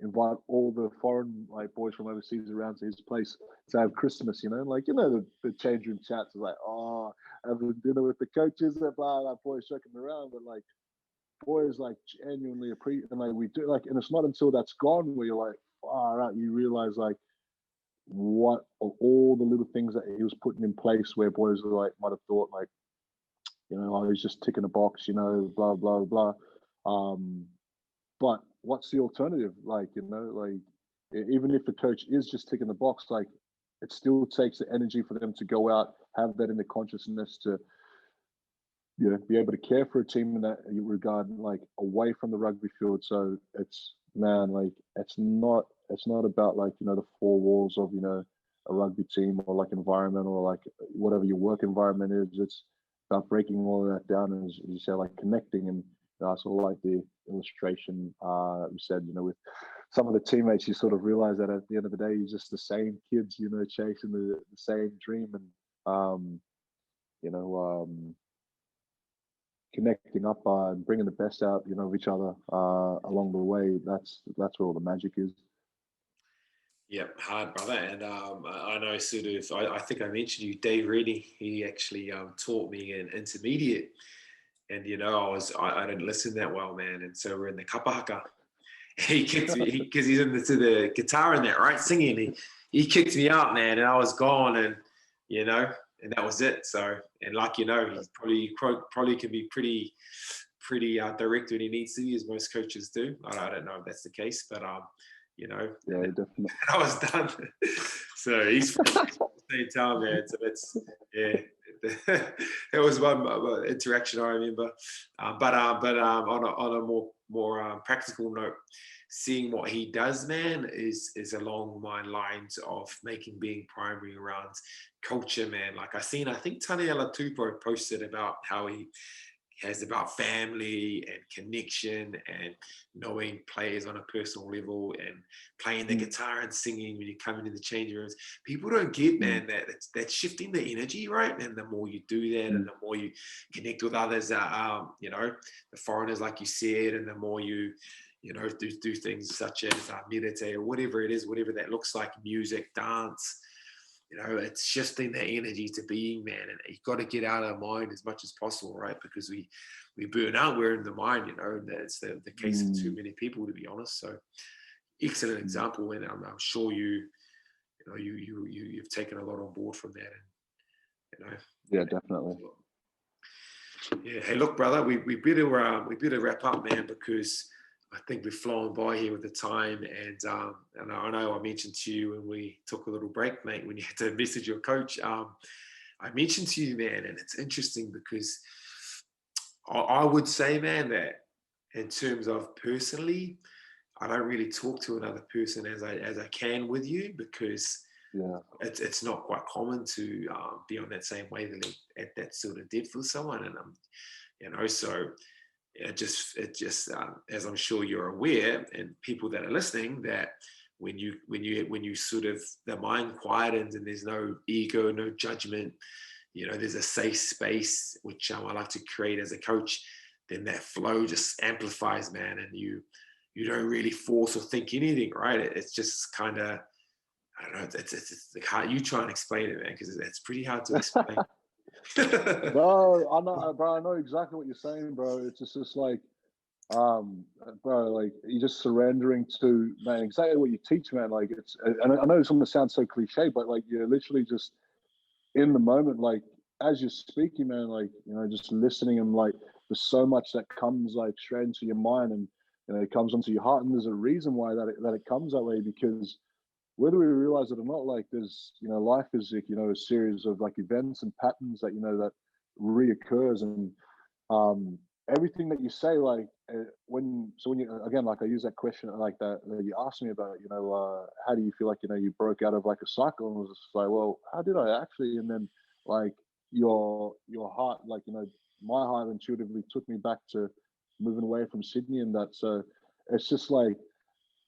invite all the foreign like boys from overseas around to his place to have Christmas, like the change room chats is like, oh, having dinner with the coaches, and blah blah, boys joking around, but like boys like genuinely appreciate, and like we do like, and it's not until that's gone where you're like, far out, you realize like what of all the little things that he was putting in place where boys are like might have thought like, oh, he's just ticking a box, blah blah blah. But what's the alternative? Like, like even if the coach is just ticking the box, like it still takes the energy for them to go out, have that in the consciousness to, be able to care for a team in that regard, like away from the rugby field. So it's, man, like it's not about like, the four walls of, a rugby team or like environment or like whatever your work environment is. It's about breaking all of that down and, as you say, like connecting. And I sort of like the illustration we said, with some of the teammates, you sort of realize that at the end of the day, you're just the same kids, chasing the same dream, and connecting up and bringing the best out, of each other along the way. That's where all the magic is. Yeah, hard, brother. And I know sort of, I think I mentioned you, Dave Reddy, he actually taught me in intermediate. And, I didn't listen that well, man. And so we're in the kapahaka. He kicked me, because he's into the guitar and that, right? Singing. He kicked me out, man. And I was gone. And, and that was it. So, and like, you know, he's probably can be pretty direct when he needs to be, as most coaches do. I don't know if that's the case, but you know, Yeah, definitely. I was done. So he's from the same town, man. So that's, yeah, that was one interaction I remember. But on a more practical note, seeing what he does, man, is along my lines of making being primary around culture, man. Like I think Taniela Tupou posted about how he has about family and connection and knowing players on a personal level and playing the guitar and singing when you come into the changing rooms. People don't get, man, that's shifting the energy, right? And the more you do that and the more you connect with others, you know, the foreigners, like you said, and the more you know, do things such as meditate or whatever it is, whatever that looks like, music, dance, you know, it's shifting that energy to being, man. And you've got to get out of our mind as much as possible, right? Because we burn out, we're in the mind, you know, and that's the case of too many people, to be honest. So excellent example. And I'm sure you've taken a lot on board from that. And, you know. Yeah, definitely. Yeah. Hey, look, brother, we better wrap up, man, because I think we've flown by here with the time, and I know I mentioned to you when we took a little break, mate, when you had to message your coach. I mentioned to you, man, and it's interesting because I would say, man, that in terms of personally, I don't really talk to another person as I can with you, because it's not quite common to be on that same wavelength at that sort of depth with someone, and you know, so. It just as I'm sure you're aware, and people that are listening, that when you sort of, the mind quietens and there's no ego, no judgment, you know, there's a safe space which I like to create as a coach, then that flow just amplifies, man, and you don't really force or think anything, right? It's just kind of, I don't know, it's like how you try and explain it, man, because it's pretty hard to explain. No, I know, bro. I know exactly what you're saying, bro. It's just like, bro, like you're just surrendering to, man, exactly what you teach, man. Like it's, and I know it's going to sound so cliche, but like you're literally just in the moment, like as you're speaking, man. Like, you know, just listening, and like there's so much that comes like straight into your mind, and you know, it comes onto your heart, and there's a reason why that it comes that way, because whether we realize it or not, like there's, you know, life is like, you know, a series of like events and patterns that, you know, that reoccurs, and everything that you say, like when you, again, like I use that question like that you asked me about, you know, how do you feel like, you know, you broke out of like a cycle, and I was just like, well, how did I actually? And then like your heart, like, you know, my heart intuitively took me back to moving away from Sydney, and that. So it's just like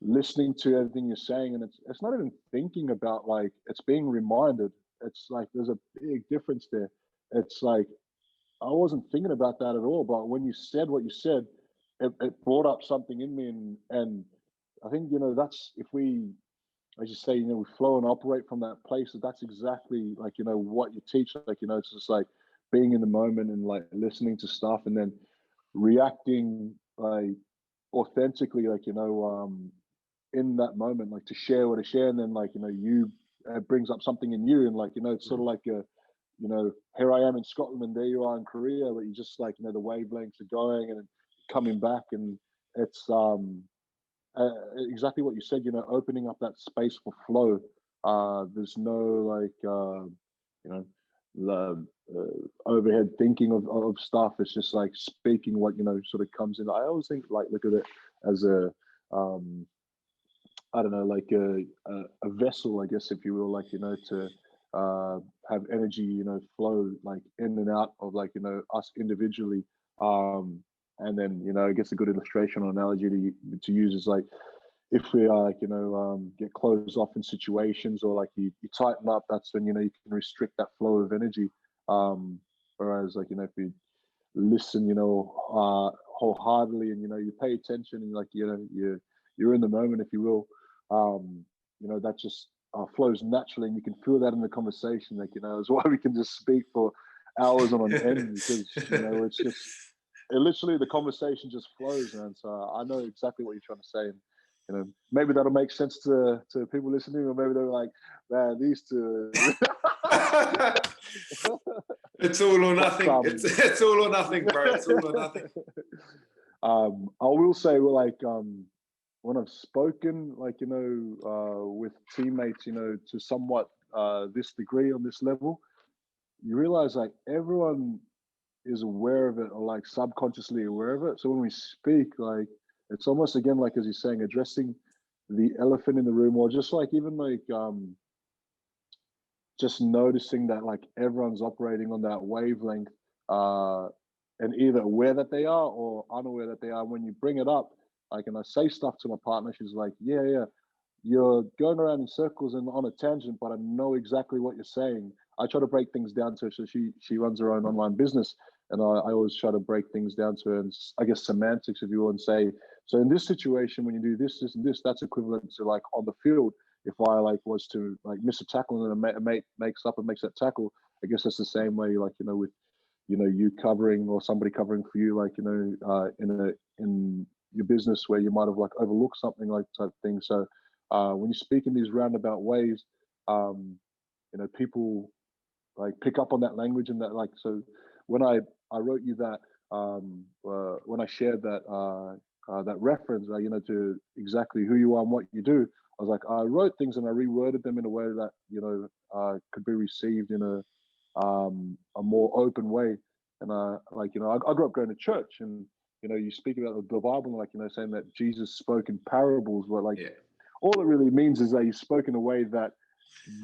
listening to everything you're saying, and it's not even thinking about, like, it's being reminded. It's like there's a big difference there. It's like I wasn't thinking about that at all, but when you said what you said, it brought up something in me, and I think, you know, that's, if we, as you say, you know, we flow and operate from that place, that's exactly like, you know, what you teach. Like, you know, it's just like being in the moment and like listening to stuff, and then reacting like authentically, like, you know, in that moment, like to share what to share, and then like, you know, you, it brings up something in you, and like, you know, it's sort of like a, you know, here I am in Scotland and there you are in Korea, but you just like, you know, the wavelengths are going and coming back, and it's exactly what you said, you know, opening up that space for flow. There's no like you know, the overhead thinking of stuff. It's just like speaking what, you know, sort of comes in. I always think, like, look at it as a I don't know, like a vessel, I guess, if you will, like, you know, to have energy, you know, flow like in and out of, like, you know, us individually. And then, you know, I guess a good illustration or analogy to use is like, if we are like, you know, get closed off in situations, or like you tighten up, that's when, you know, you can restrict that flow of energy. Whereas like, you know, if you listen, you know, wholeheartedly, and, you know, you pay attention, and like, you know, you're in the moment, if you will, you know, that just flows naturally, and you can feel that in the conversation. Like, you know, it's why we can just speak for hours on end, because, you know, it's just, it literally, the conversation just flows, man. So I know exactly what you're trying to say, and, you know, maybe that'll make sense to people listening, or maybe they're like, man, these two. It's all or But, nothing. It's all or nothing, bro. It's all or nothing. I will say, well, like, when I've spoken, like, with teammates, to somewhat this degree on this level, you realize like everyone is aware of it, or like subconsciously aware of it. So when we speak, like, it's almost, again, like as you're saying, addressing the elephant in the room, or just like even like just noticing that like everyone's operating on that wavelength, and either aware that they are or unaware that they are. When you bring it up, like, and I say stuff to my partner, she's like, yeah, you're going around in circles and on a tangent, but I know exactly what you're saying. I try to break things down to her. So she runs her own online business, and I always try to break things down to her, and I guess semantics, if you will, and say, so in this situation, when you do this, this, and this, that's equivalent to like on the field. If I like was to like miss a tackle and a mate makes up and makes that tackle, I guess that's the same way, like, with you covering or somebody covering for you, like, in your business where you might have like overlooked something, like type thing. So when you speak in these roundabout ways, people like pick up on that language, and that, like, so when I wrote you that, when I shared that reference, to exactly who you are and what you do, I was like, I wrote things and I reworded them in a way that could be received in a more open way. And I grew up going to church, and you speak about the Bible, like, saying that Jesus spoke in parables, but like, all it really means is that he spoke in a way that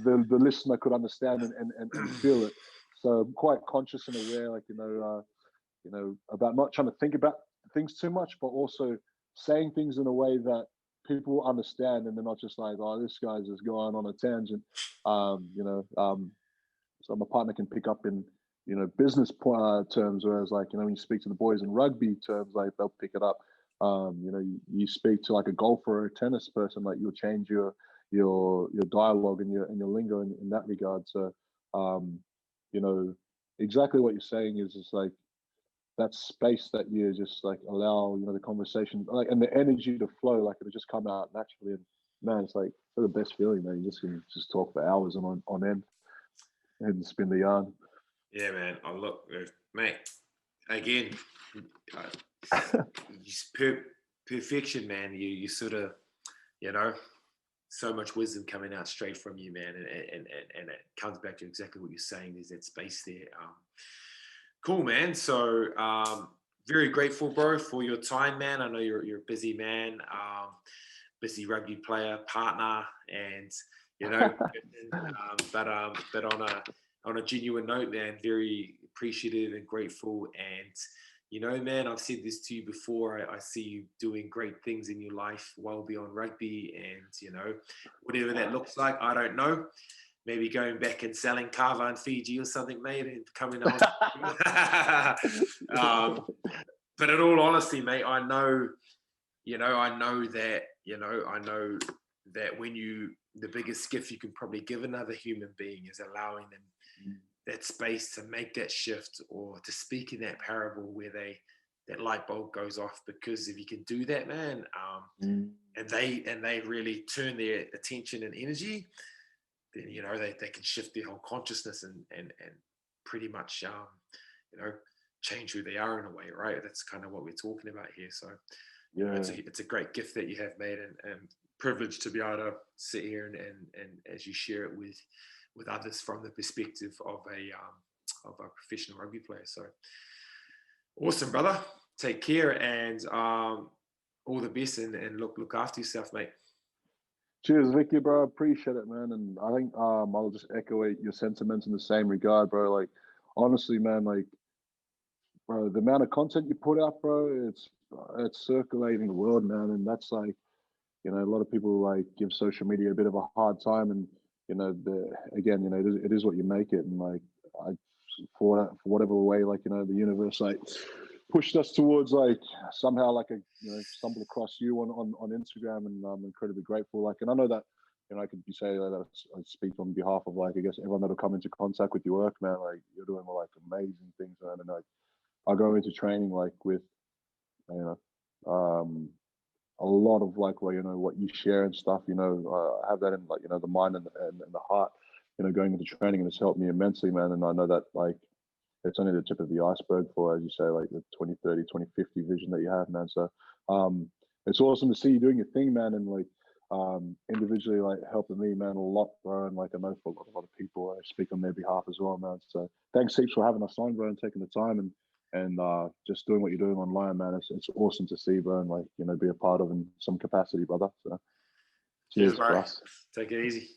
the listener could understand and feel it. So I'm quite conscious and aware, like, about not trying to think about things too much, but also saying things in a way that people understand, and they're not just like, oh, this guy's just going on a tangent. So my partner can pick up in business terms, whereas like when you speak to the boys in rugby terms, like they'll pick it up. You speak to like a golfer or a tennis person, like you'll change your dialogue and your lingo in that regard. So exactly what you're saying is just like that space that you just like allow the conversation, like, and the energy to flow, like it'll just come out naturally. And man, it's like the best feeling, man. You just can just talk for hours and on end and spin the yarn. Yeah, man. Oh, look, mate. Again, perfection, man. You sort of, so much wisdom coming out straight from you, man. And it comes back to exactly what you're saying. There's that space there. Cool, man. So very grateful, bro, for your time, man. I know you're a busy man, busy rugby player, partner, and but on a genuine note, man, very appreciative and grateful. And man, I've said this to you before. I see you doing great things in your life well beyond rugby, and whatever that looks like, I don't know. Maybe going back and selling kava in Fiji or something, mate, and becoming but in all honesty, mate, I know that when the biggest gift you can probably give another human being is allowing them that space to make that shift, or to speak in that parable where that light bulb goes off. Because if you can do that, man, and they really turn their attention and energy, then they can shift their whole consciousness and pretty much change who they are in a way, right? That's kind of what we're talking about here. So it's a great gift that you have made, and privileged to be able to sit here and as you share it with others from the perspective of a professional rugby player. So awesome, brother. Take care, and all the best, and look after yourself, mate. Cheers, Vicky, bro. Appreciate it, man. And I think I'll just echo your sentiments in the same regard, bro. Like, honestly, man, like, bro, the amount of content you put out, bro, it's circulating the world, man. And that's like, a lot of people like give social media a bit of a hard time, and it is what you make it. And like, for whatever way, like, the universe like pushed us towards like somehow like stumbled across you on Instagram, and I'm incredibly grateful. Like, and I know that I could be saying that I speak on behalf of, like, I guess everyone that'll come into contact with your work, man. Like, you're doing like amazing things, man. And like, I go into training like with a lot of like, well, what you share and stuff. I have that in like the mind and the heart. going into training, and it's helped me immensely, man. And I know that like it's only the tip of the iceberg for, as you say, like the 2030, 2050 vision that you have, man. So it's awesome to see you doing your thing, man, and like individually like helping me, man, a lot, bro. And like I know for a lot of people, I speak on their behalf as well, man. So thanks heaps for having us on, bro, and taking the time and just doing what you're doing online, man. It's awesome to see, bro, and like be a part of in some capacity, brother. So cheers for us. Take it easy.